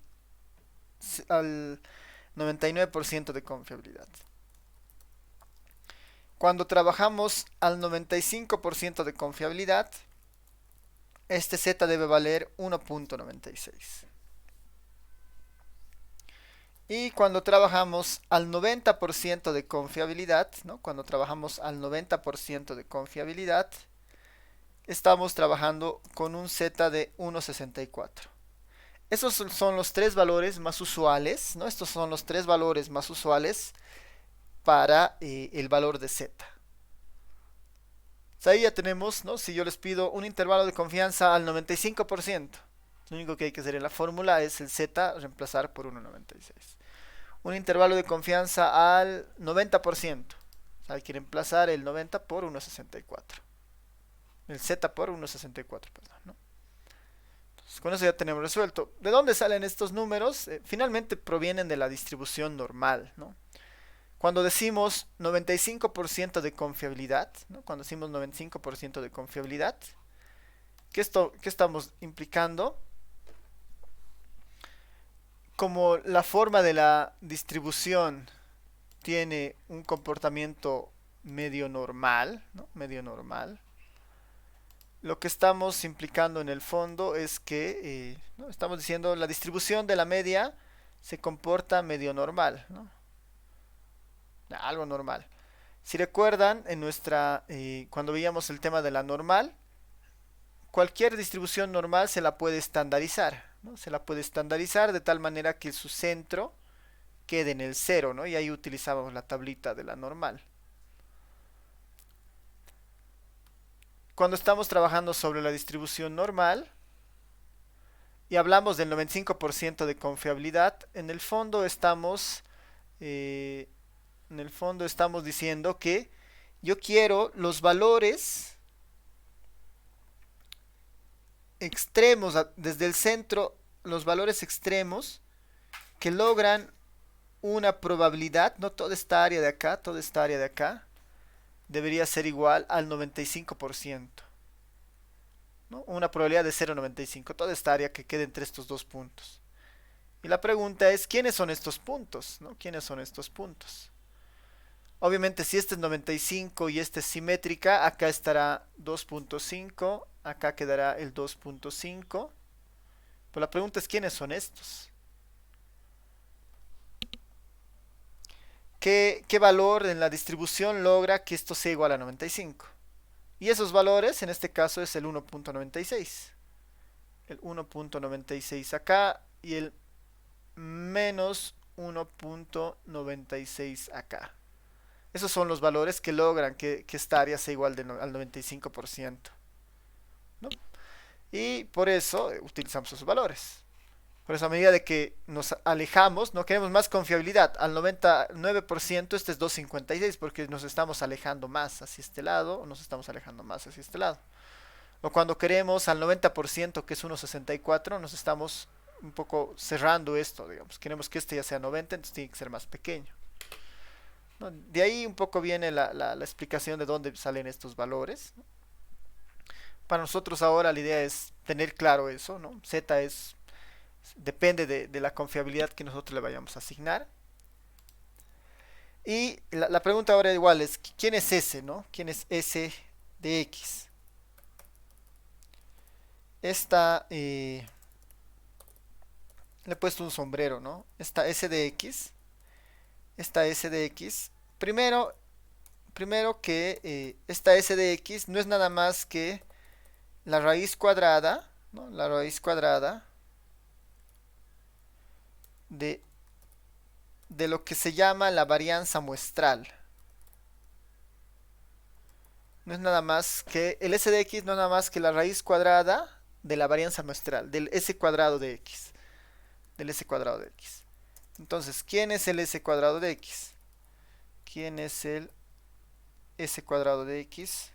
99% de confiabilidad. Cuando trabajamos al 95% de confiabilidad, este Z debe valer 1.96. Y cuando trabajamos al 90% de confiabilidad, ¿no? Cuando trabajamos al 90% de confiabilidad, estamos trabajando con un Z de 1.64. Esos son los tres valores más usuales, ¿no? Estos son los tres valores más usuales para el valor de Z. Entonces ahí ya tenemos, ¿no? Si yo les pido un intervalo de confianza al 95%, lo único que hay que hacer en la fórmula es el Z reemplazar por 1.96. Un intervalo de confianza al 90%, o sea, hay que reemplazar el 90 por 1.64. El Z por 1.64, perdón, ¿no? Entonces, con eso ya tenemos resuelto. ¿De dónde salen estos números? Finalmente provienen de la distribución normal, ¿no? Cuando decimos 95% de confiabilidad, ¿no? Cuando decimos 95% de confiabilidad, ¿qué estamos implicando? Como la forma de la distribución tiene un comportamiento medio normal, ¿no? Medio normal. Lo que estamos implicando en el fondo es que, ¿no? Estamos diciendo la distribución de la media se comporta medio normal, ¿no? Algo normal. Si recuerdan, cuando veíamos el tema de la normal, cualquier distribución normal se la puede estandarizar, ¿no? Se la puede estandarizar de tal manera que su centro quede en el cero, ¿no? Y ahí utilizábamos la tablita de la normal. Cuando estamos trabajando sobre la distribución normal y hablamos del 95% de confiabilidad, eh, en el fondo estamos diciendo que yo quiero los valores extremos, desde el centro, los valores extremos que logran una probabilidad, no toda esta área de acá, toda esta área de acá, debería ser igual al 95%, ¿no? Una probabilidad de 0,95, toda esta área que quede entre estos dos puntos. Y la pregunta es, ¿quiénes son estos puntos? ¿No? ¿Quiénes son estos puntos? Obviamente si este es 95 y esta es simétrica, acá estará 2.5, acá quedará el 2.5. Pero la pregunta es, ¿quiénes son estos? ¿Qué valor en la distribución logra que esto sea igual a 95? Y esos valores, en este caso, es el 1.96. El 1.96 acá y el menos 1.96 acá. Esos son los valores que logran que esta área sea igual al 95%, ¿no? Y por eso utilizamos esos valores. Por eso a medida de que nos alejamos, no queremos más confiabilidad. Al 99% este es 2.56 porque nos estamos alejando más hacia este lado o nos estamos alejando más hacia este lado. O cuando queremos al 90% que es 1.64 nos estamos un poco cerrando esto, digamos. Queremos que este ya sea 90, entonces tiene que ser más pequeño, ¿no? De ahí un poco viene la explicación de dónde salen estos valores. Para nosotros ahora la idea es tener claro eso, ¿no? Z depende de la confiabilidad que nosotros le vayamos a asignar. Y la pregunta ahora igual es, ¿quién es S, no? ¿Quién es S de X? Esta, le he puesto un sombrero, ¿no? Esta S de X, primero que esta S de X no es nada más que la raíz cuadrada, ¿no? La raíz cuadrada de, de lo que se llama la varianza muestral. No es nada más que el S de X no es nada más que la raíz cuadrada de la varianza muestral, del S cuadrado de X. Del S cuadrado de X. Entonces, ¿quién es el S cuadrado de X? ¿Quién es el S cuadrado de X?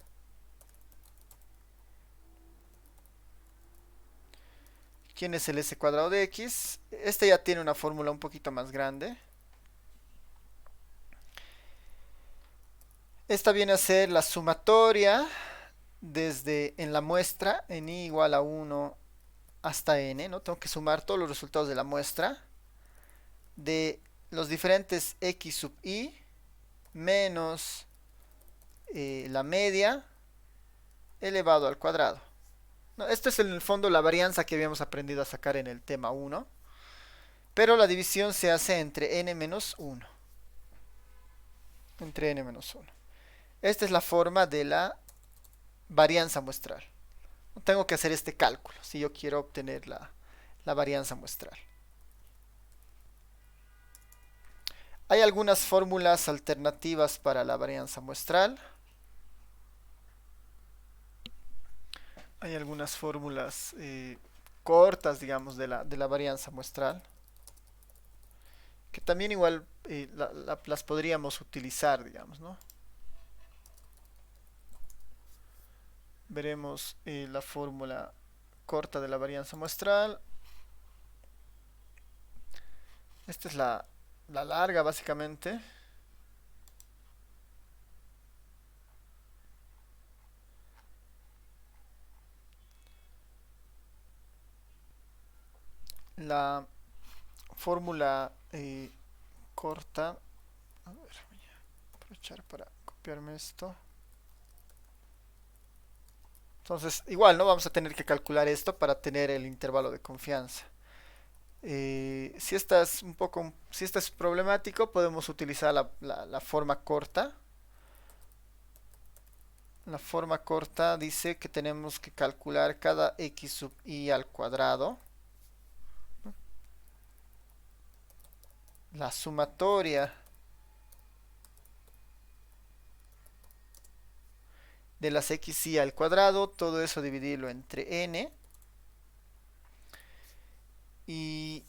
¿Quién es el S cuadrado de X? Este ya tiene una fórmula un poquito más grande. Esta viene a ser la sumatoria desde en la muestra, en i igual a 1 hasta n, ¿no? Tengo que sumar todos los resultados de la muestra de los diferentes x sub i menos la media elevado al cuadrado. No, esto es en el fondo la varianza que habíamos aprendido a sacar en el tema 1, pero la división se hace entre n menos 1. Entre n menos 1. Esta es la forma de la varianza muestral. No tengo que hacer este cálculo si yo quiero obtener la varianza muestral. Hay algunas fórmulas alternativas para la varianza muestral. Hay algunas fórmulas cortas, digamos, de la varianza muestral, que también igual las podríamos utilizar, digamos, ¿no? Veremos la fórmula corta de la varianza muestral. Esta es la larga, básicamente. La fórmula corta. A ver, voy a aprovechar para copiarme esto. Entonces, igual, ¿no? Vamos a tener que calcular esto para tener el intervalo de confianza. Si esta es problemático, podemos utilizar la forma corta. La forma corta dice que tenemos que calcular cada x sub i al cuadrado. La sumatoria de las xy al cuadrado, todo eso dividirlo entre n. Y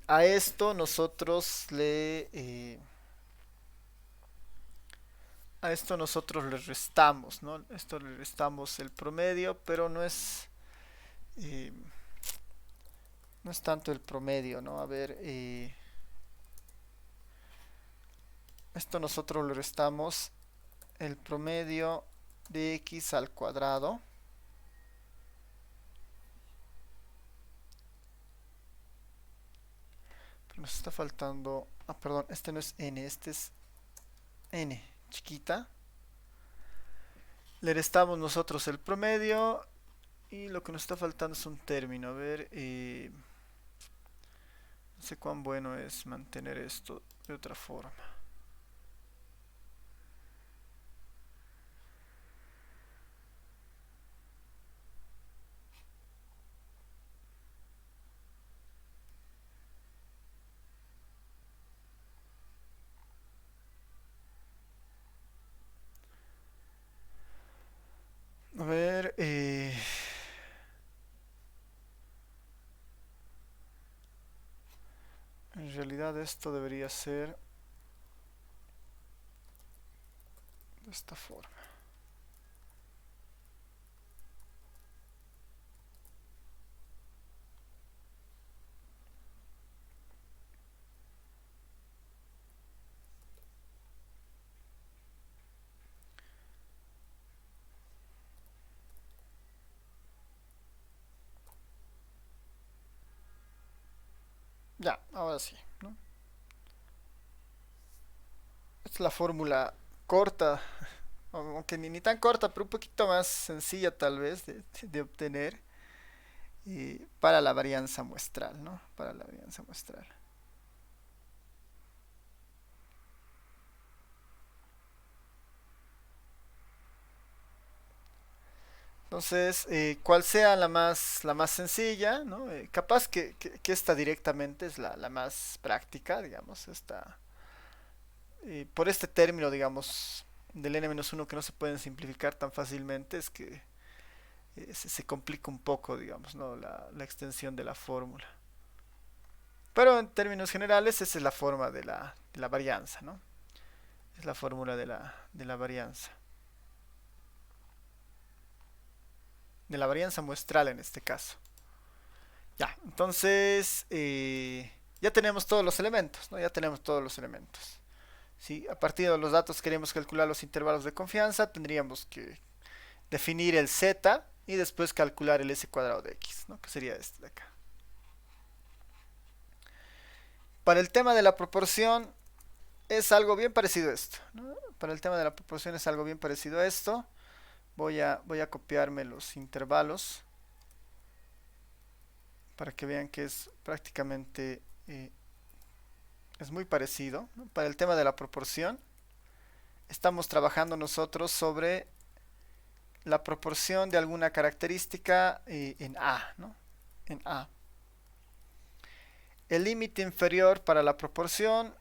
a esto nosotros le restamos, ¿no? Esto le restamos el promedio, pero eh, no es tanto el promedio, ¿no? A ver, esto nosotros le restamos el promedio de x al cuadrado. Pero nos está faltando, perdón, este no es n, este es n chiquita. Le restamos nosotros el promedio y lo que nos está faltando es un término. A ver, no sé cuán bueno es mantener esto de otra forma. A ver, en realidad esto debería ser de esta forma. Ya, ahora sí, ¿no? Esta es la fórmula corta, aunque ni tan corta, pero un poquito más sencilla tal vez de obtener para la varianza muestral, ¿no? Para la varianza muestral. Entonces, cual sea la más sencilla, ¿no? Capaz que esta directamente es la más práctica, digamos, por este término, digamos, del n-1 que no se pueden simplificar tan fácilmente, es que se complica un poco, digamos, ¿no? La extensión de la fórmula. Pero en términos generales, esa es la forma de la varianza, ¿no? Es la fórmula de la varianza. De la varianza muestral en este caso. Ya, entonces ya tenemos todos los elementos, ¿no? Ya tenemos todos los elementos. Si a partir de los datos queremos calcular los intervalos de confianza, tendríamos que definir el z y después calcular el s cuadrado de x, ¿no? Que sería este de acá. Para el tema de la proporción es algo bien parecido a esto, ¿no? Para el tema de la proporción es algo bien parecido a esto. Voy a copiarme los intervalos para que vean que es prácticamente es muy parecido, ¿no? Para el tema de la proporción estamos trabajando nosotros sobre la proporción de alguna característica en A, ¿no? En A. El límite inferior para la proporción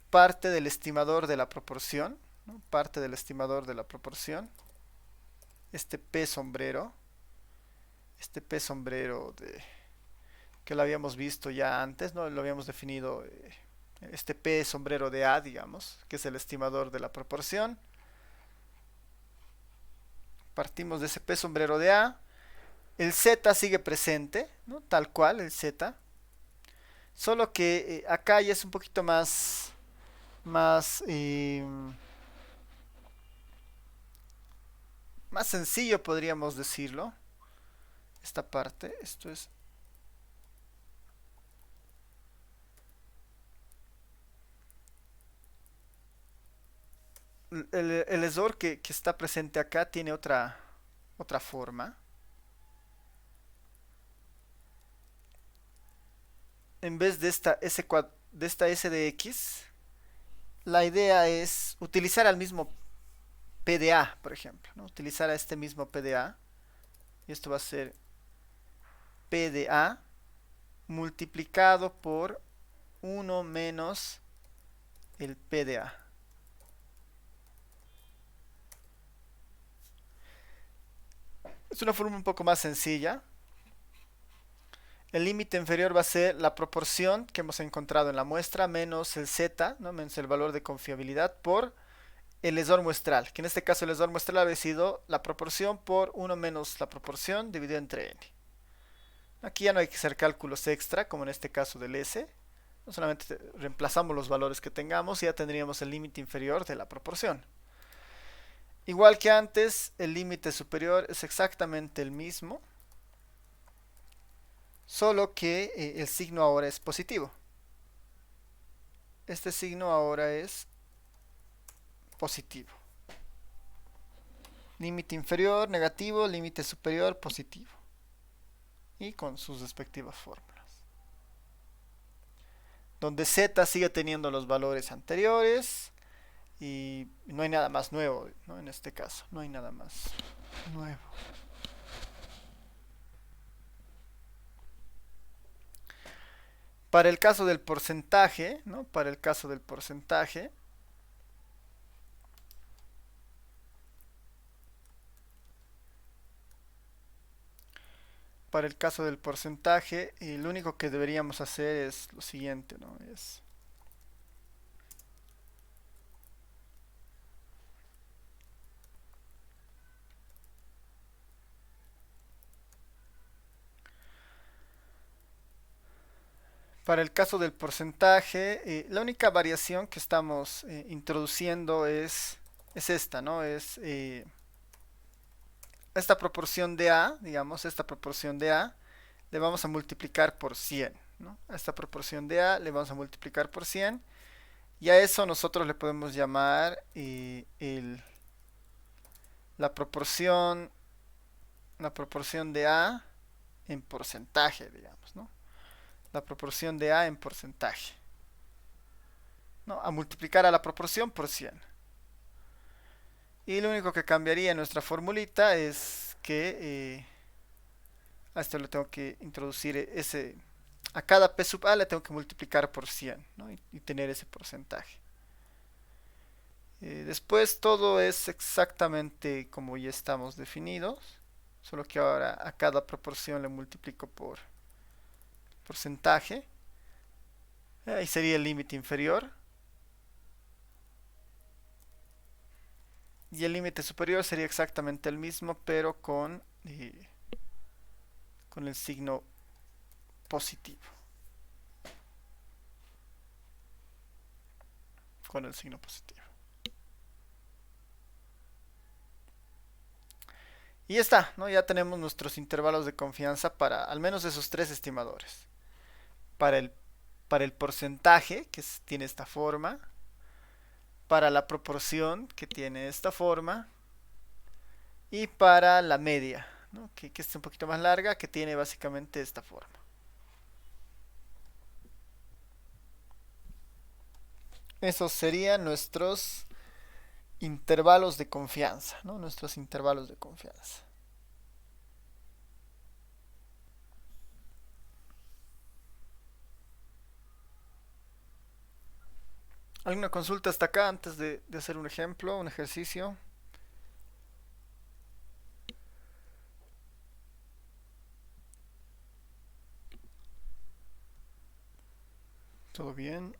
parte del estimador de la proporción, ¿no? Parte del estimador de la proporción. Este P sombrero de, que lo habíamos visto ya antes, ¿no? Lo habíamos definido, este P sombrero de A, digamos, que es el estimador de la proporción. Partimos de ese P sombrero de A. El Z sigue presente, ¿no? Tal cual, el Z. Solo que acá ya es un poquito más, más sencillo, podríamos decirlo. Esta parte, esto es el ESOR que está presente acá tiene otra forma. En vez de esta S de X, la idea es utilizar al mismo PDA, por ejemplo, ¿no? Utilizar a este mismo PDA. Y esto va a ser PDA multiplicado por 1 menos el PDA. Es una forma un poco más sencilla. El límite inferior va a ser la proporción que hemos encontrado en la muestra menos el z, ¿no? Menos el valor de confiabilidad por el ESOR muestral, que en este caso el ESOR muestral habría sido la proporción por 1 menos la proporción dividido entre n. Aquí ya no hay que hacer cálculos extra, como en este caso del S. No solamente reemplazamos los valores que tengamos y ya tendríamos el límite inferior de la proporción. Igual que antes, el límite superior es exactamente el mismo, solo que el signo ahora es positivo. Este signo ahora es positivo. Límite inferior negativo, límite superior positivo. Y con sus respectivas fórmulas. Donde z sigue teniendo los valores anteriores y no hay nada más nuevo, ¿no? En este caso, no hay nada más nuevo. Para el caso del porcentaje, ¿no? Para el caso del porcentaje, lo único que deberíamos hacer es lo siguiente, ¿no? Es para el caso del porcentaje, la única variación que estamos introduciendo es esta, ¿no? Es esta proporción de A, digamos, esta proporción de A, le vamos a multiplicar por 100, ¿no? A esta proporción de A le vamos a multiplicar por 100 y a eso nosotros le podemos llamar la proporción de A en porcentaje, digamos, ¿no? La proporción de A en porcentaje, ¿no? A multiplicar a la proporción por 100. Y lo único que cambiaría en nuestra formulita es que a esto le tengo que introducir a cada P sub A le tengo que multiplicar por 100, ¿no? y tener ese porcentaje. Después todo es exactamente como ya estamos definidos, solo que ahora a cada proporción le multiplico por porcentaje. Ahí sería el límite inferior. Y el límite superior sería exactamente el mismo, pero con el signo positivo. con el signo positivo. Y ya está, ¿no? Ya tenemos nuestros intervalos de confianza para al menos esos tres estimadores. Para el, para el porcentaje, tiene esta forma. Para la proporción, que tiene esta forma. Y para la media, ¿no? Que es un poquito más larga, que tiene básicamente esta forma. Esos serían nuestros intervalos de confianza, ¿no? Nuestros intervalos de confianza. ¿Alguna consulta hasta acá antes de hacer un ejemplo, un ejercicio? ¿Todo bien?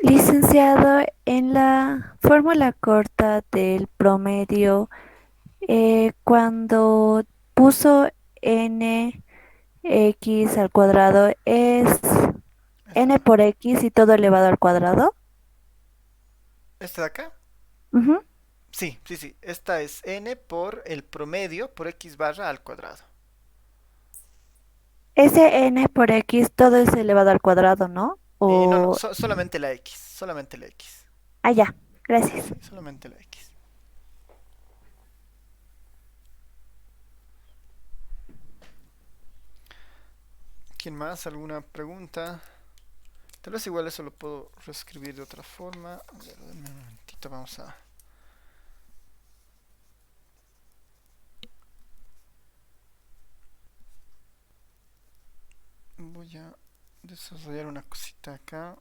Licenciado, en la fórmula corta del promedio, cuando puso n x al cuadrado, ¿es ¿Esta? n por x y todo elevado al cuadrado? ¿Esta de acá? Ujú. Sí, sí, sí. Esta es n por el promedio por x barra al cuadrado. Ese n por x todo es elevado al cuadrado, ¿no? No, no, O... solamente la x, solamente la x. Ah, ya, gracias. Sí, solamente la x. ¿Quién más? ¿Alguna pregunta? Tal vez igual eso lo puedo reescribir de otra forma. A ver, dame un momentito, vamos a... Voy a desarrollar una cosita acá.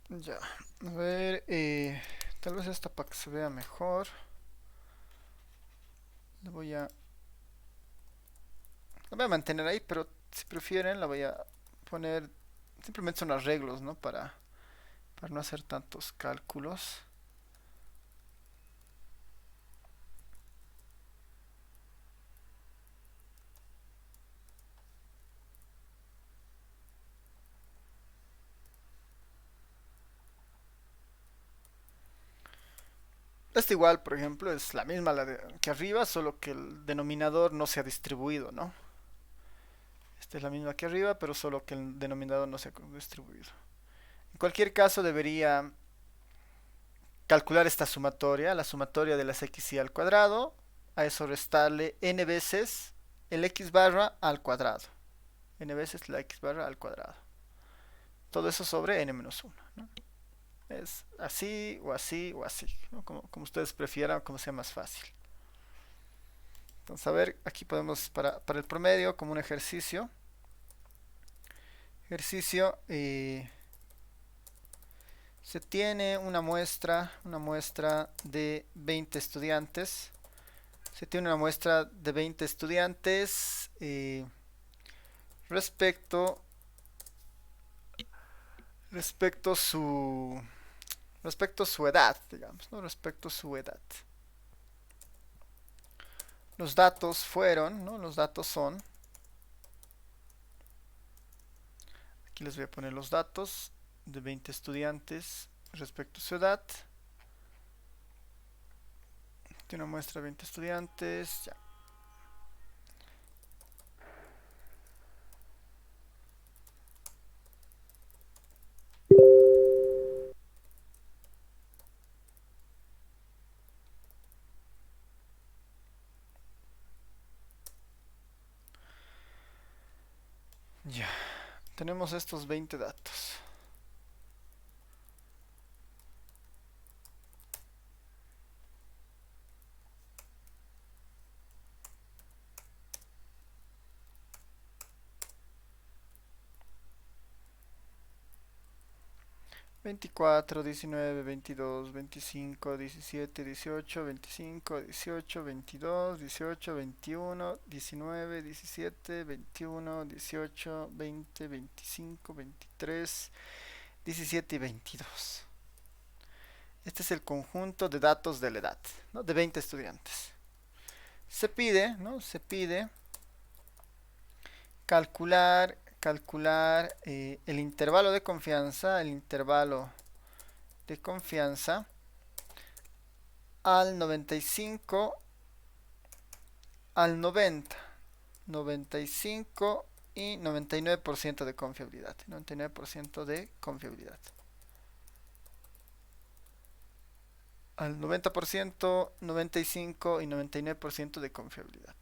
Ya, a ver, tal vez esta para que se vea mejor. Le voy a... La voy a mantener ahí, pero si prefieren la voy a poner... Simplemente son arreglos, ¿no? Para no hacer tantos cálculos. Esta igual, por ejemplo, es la misma que arriba, solo que el denominador no se ha distribuido, ¿no? Esta es la misma que arriba, pero solo que el denominador no se ha distribuido. En cualquier caso, debería calcular esta sumatoria, la sumatoria de las x y al cuadrado, a eso restarle n veces el x barra al cuadrado. N veces la x barra al cuadrado. Todo eso sobre n menos 1, ¿no? Es así o así o así, ¿no? Como ustedes prefieran, como sea más fácil. Entonces, a ver, aquí podemos, para el promedio, como un ejercicio. Ejercicio, se tiene una muestra de 20 estudiantes. Se tiene una muestra de 20 estudiantes respecto, respecto su, respecto su edad, digamos, ¿no? Respecto su edad. Los datos fueron, ¿no? Los datos son, aquí les voy a poner los datos de 20 estudiantes respecto a su edad. Tiene una muestra de 20 estudiantes, ya. Tenemos estos 20 datos. Veinticuatro, 19, 22, 25, 17, 18, 25, 18, 22, 18, 21, 19, 17, 21, 18, 20, 25, 23, 17 y 22. Este es el conjunto de datos de la edad, ¿no? De 20 estudiantes. Se pide, ¿no? Se pide calcular el intervalo de confianza, al 95, al 90, 95 y 99% de confiabilidad. 99% de confiabilidad. Al 90%, 95 y 99% de confiabilidad.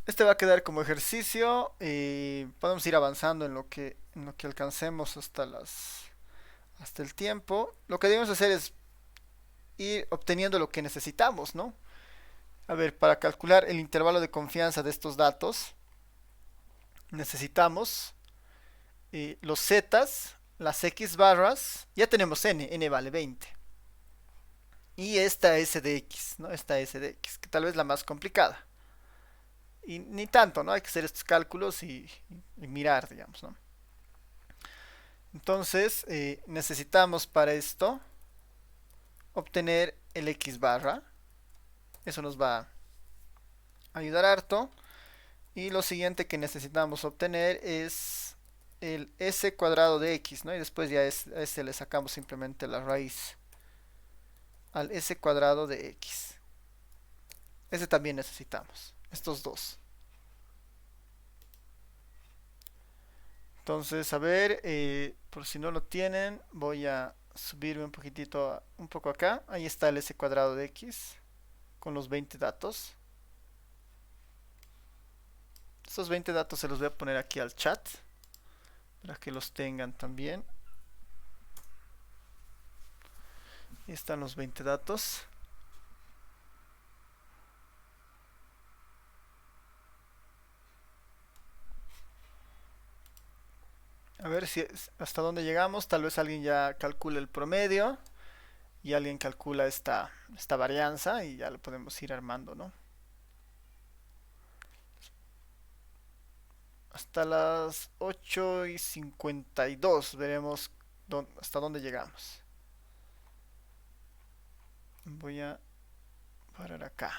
Este va a quedar como ejercicio y podemos ir avanzando en lo que alcancemos hasta el tiempo. Lo que debemos hacer es ir obteniendo lo que necesitamos, ¿no? A ver, para calcular el intervalo de confianza de estos datos, necesitamos los zetas, las x barras, ya tenemos n vale 20. Y esta s de x, ¿no? Esta s de x, que tal vez es la más complicada. Y ni tanto, ¿no? Hay que hacer estos cálculos y mirar, digamos, ¿no? Entonces, necesitamos para esto obtener el x barra. Eso nos va a ayudar harto. Y lo siguiente que necesitamos obtener es el s cuadrado de x, ¿no? Y después ya a este le sacamos simplemente la raíz al s cuadrado de x. Ese también necesitamos, estos dos. Entonces, a ver, por si no lo tienen, voy a subirme un poquitito, un poco acá. Ahí está el s cuadrado de x con los 20 datos. Estos 20 datos se los voy a poner aquí al chat para que los tengan también. Ahí están los 20 datos. A ver si hasta dónde llegamos. Tal vez alguien ya calcule el promedio y alguien calcula esta varianza y ya lo podemos ir armando, ¿no? Hasta las 8:52 veremos hasta dónde llegamos. Voy a parar acá.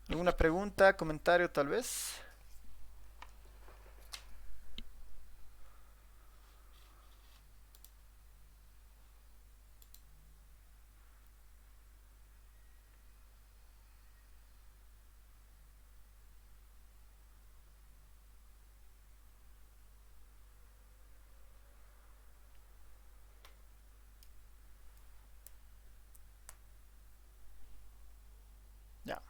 ¿Alguna pregunta, comentario tal vez? Ya.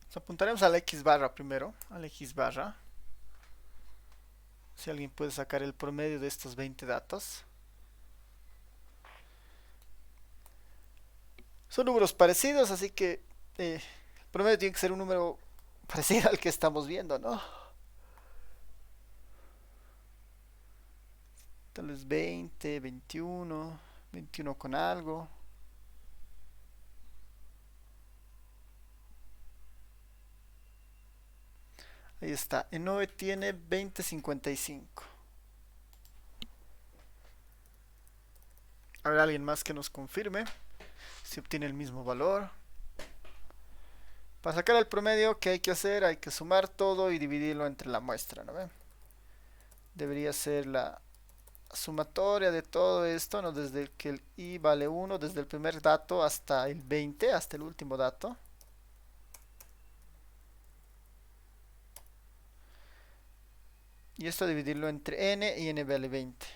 Nos apuntaremos a la x barra primero, a la x barra. Si alguien puede sacar el promedio de estos 20 datos. Son números parecidos, así que el promedio tiene que ser un número parecido al que estamos viendo, ¿no? Tal vez 20, 21, 21 con algo. Ahí está. Enoe tiene 20,55. A ver, alguien más que nos confirme si obtiene el mismo valor. Para sacar el promedio, ¿qué hay que hacer? Hay que sumar todo y dividirlo entre la muestra, ¿no ven? Debería ser la sumatoria de todo esto, ¿no? Desde que el i vale 1, desde el primer dato hasta el 20, hasta el último dato. Y esto dividirlo entre n y n vale 20.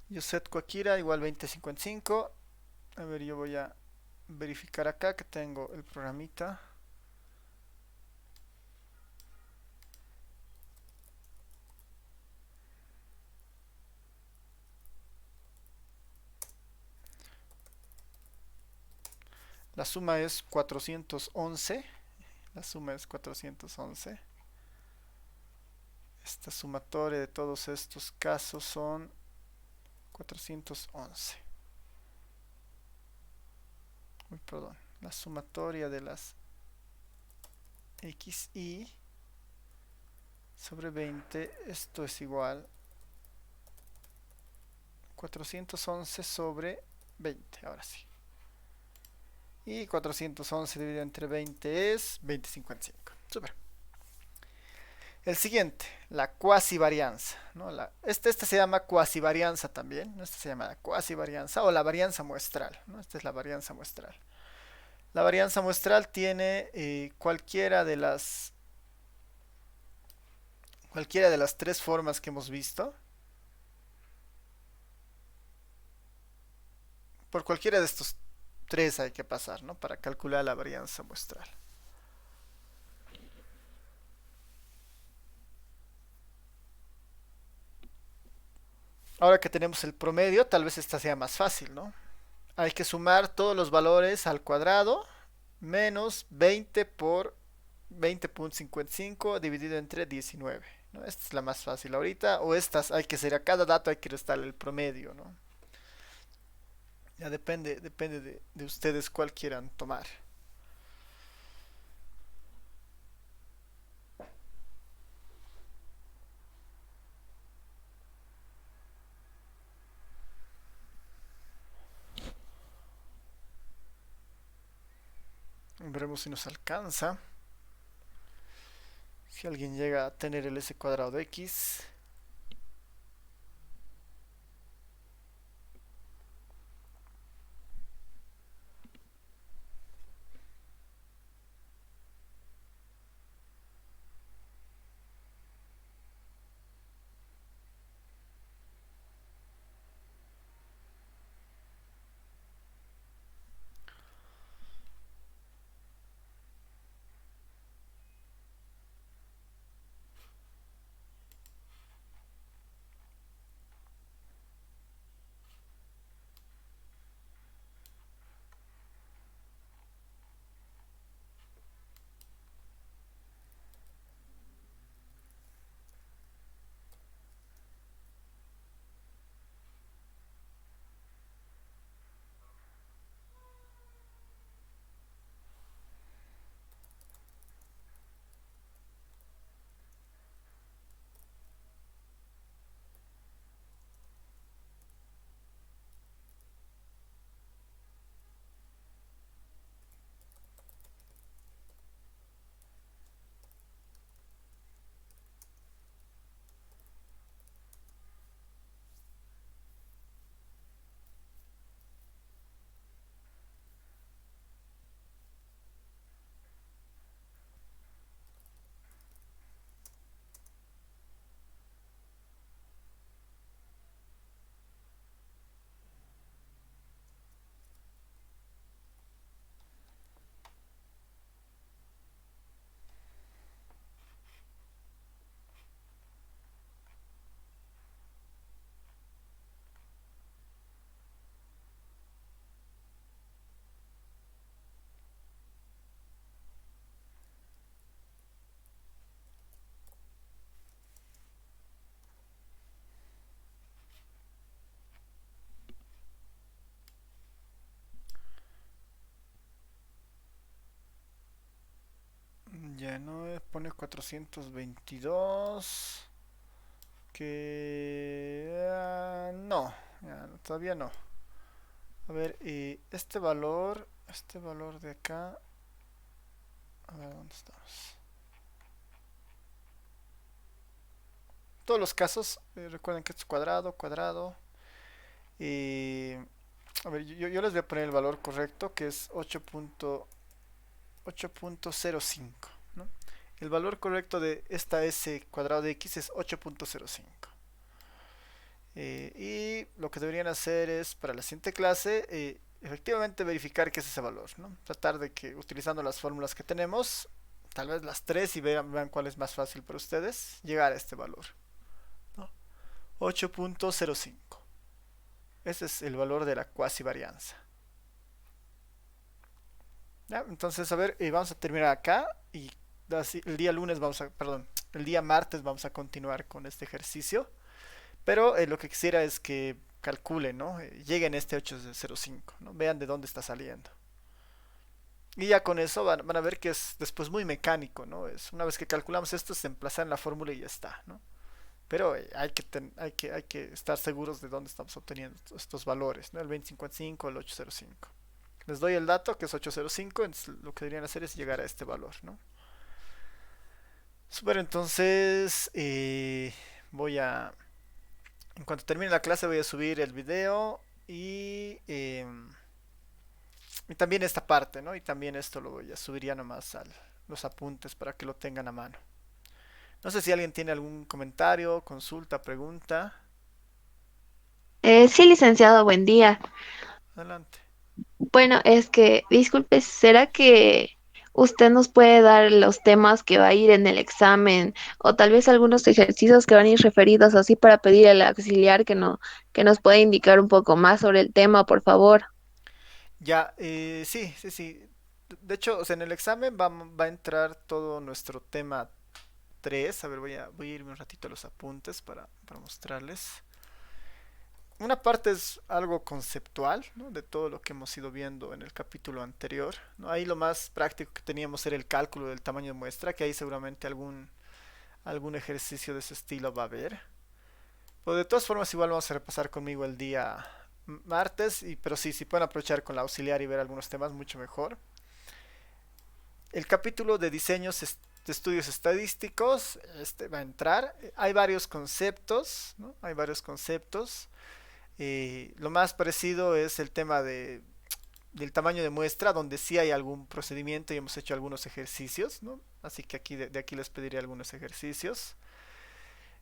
Yoset Coakira igual 2055. A ver, yo voy a verificar acá que tengo el programita. La suma es 411. La suma es 411. Esta sumatoria de todos estos casos son 411. Uy, perdón. La sumatoria de las xi sobre 20. Esto es igual 411 sobre 20. Ahora sí. Y 411 dividido entre 20 es 20,55. Súper. El siguiente, la cuasivarianza, ¿no? Esta se llama cuasivarianza también, ¿no? Esta se llama la cuasivarianza o la varianza muestral, ¿no? Esta es la varianza muestral. La varianza muestral tiene cualquiera de las tres formas que hemos visto. Por cualquiera de estos tres hay que pasar, ¿no? Para calcular la varianza muestral. Ahora que tenemos el promedio, tal vez esta sea más fácil, ¿no? Hay que sumar todos los valores al cuadrado menos 20 por 20,55 dividido entre 19, ¿no? Esta es la más fácil ahorita. O estas hay que hacer a cada dato, hay que restarle el promedio, ¿no? Ya depende de ustedes cuál quieran tomar. Veremos si nos alcanza. Si alguien llega a tener el s cuadrado de x. Ya no pone 422. Que no, todavía no. A ver, y este valor de acá. A ver, ¿dónde estamos? todos los casos. Recuerden que esto es cuadrado, cuadrado. Y a ver, yo les voy a poner el valor correcto, que es 8.05, ¿no? El valor correcto de esta s cuadrado de x es 8.05. Y lo que deberían hacer es, para la siguiente clase, efectivamente verificar qué es ese valor, ¿no? Tratar de que, utilizando las fórmulas que tenemos, tal vez las tres, y vean cuál es más fácil para ustedes, llegar a este valor, ¿no? 8.05. Ese es el valor de la cuasi varianza. ¿Ya? Entonces, a ver, vamos a terminar acá y el día lunes vamos a, perdón, el día martes vamos a continuar con este ejercicio. Pero lo que quisiera es que calculen, ¿no? Lleguen a este 805, ¿no? Vean de dónde está saliendo. Y ya con eso van a ver que es después muy mecánico, ¿no? Es una vez que calculamos esto, se emplaza en la fórmula y ya está, ¿no? Pero hay que estar seguros de dónde estamos obteniendo estos valores, ¿no? El 2055, el 805. Les doy el dato que es 805, entonces lo que deberían hacer es llegar a este valor, ¿no? Super, entonces voy a en cuanto termine la clase voy a subir el video y también esta parte, ¿no? Y también esto lo voy a subir ya nomás a los apuntes para que lo tengan a mano. No sé si alguien tiene algún comentario, consulta, pregunta. Sí, licenciado, buen día. Adelante. Bueno, es que, disculpe, ¿será que usted nos puede dar los temas que va a ir en el examen o tal vez algunos ejercicios que van a ir referidos así para pedir al auxiliar que no, que nos pueda indicar un poco más sobre el tema, por favor? Ya, sí, sí, sí. De hecho, o sea, en el examen va a entrar todo nuestro tema 3. A ver, voy a irme un ratito a los apuntes para mostrarles. Una parte es algo conceptual, ¿no? De todo lo que hemos ido viendo en el capítulo anterior, ¿no? Ahí lo más práctico que teníamos era el cálculo del tamaño de muestra, que ahí seguramente algún ejercicio de ese estilo va a haber. Pero de todas formas igual vamos a repasar conmigo el día martes, pero sí, si pueden aprovechar con la auxiliar y ver algunos temas, mucho mejor. El capítulo de diseños de estudios estadísticos este va a entrar. Hay varios conceptos, ¿no? Hay varios conceptos. Lo más parecido es el tema del tamaño de muestra, donde sí hay algún procedimiento y hemos hecho algunos ejercicios, ¿no? Así que de aquí les pediré algunos ejercicios.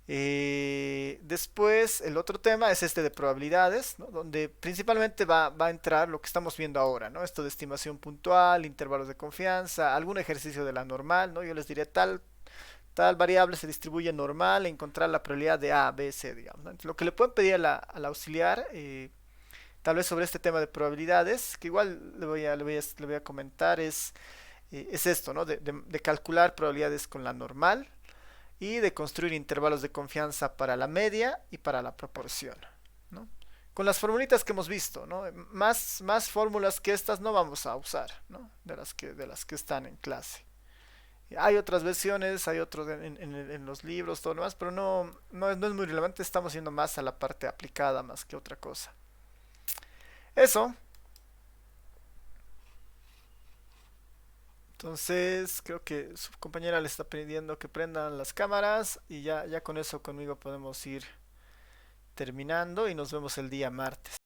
Después, el otro tema es este de probabilidades, ¿no? Donde principalmente va a entrar lo que estamos viendo ahora, ¿no? Esto de estimación puntual, intervalos de confianza, algún ejercicio de la normal, ¿no? Yo les diré tal variable se distribuye normal e encontrar la probabilidad de A, B, C, digamos, ¿no? Entonces, lo que le pueden pedir al auxiliar, tal vez sobre este tema de probabilidades, que igual le voy a comentar, es esto, ¿no? De calcular probabilidades con la normal y de construir intervalos de confianza para la media y para la proporción, ¿no? Con las formulitas que hemos visto, ¿no? Más fórmulas que estas no vamos a usar, ¿no? De las que están en clase. Hay otras versiones, hay otros en los libros, todo lo demás, pero no es muy relevante. Estamos yendo más a la parte aplicada más que otra cosa. Eso. Entonces, creo que su compañera le está pidiendo que prendan las cámaras y ya con eso conmigo podemos ir terminando y nos vemos el día martes.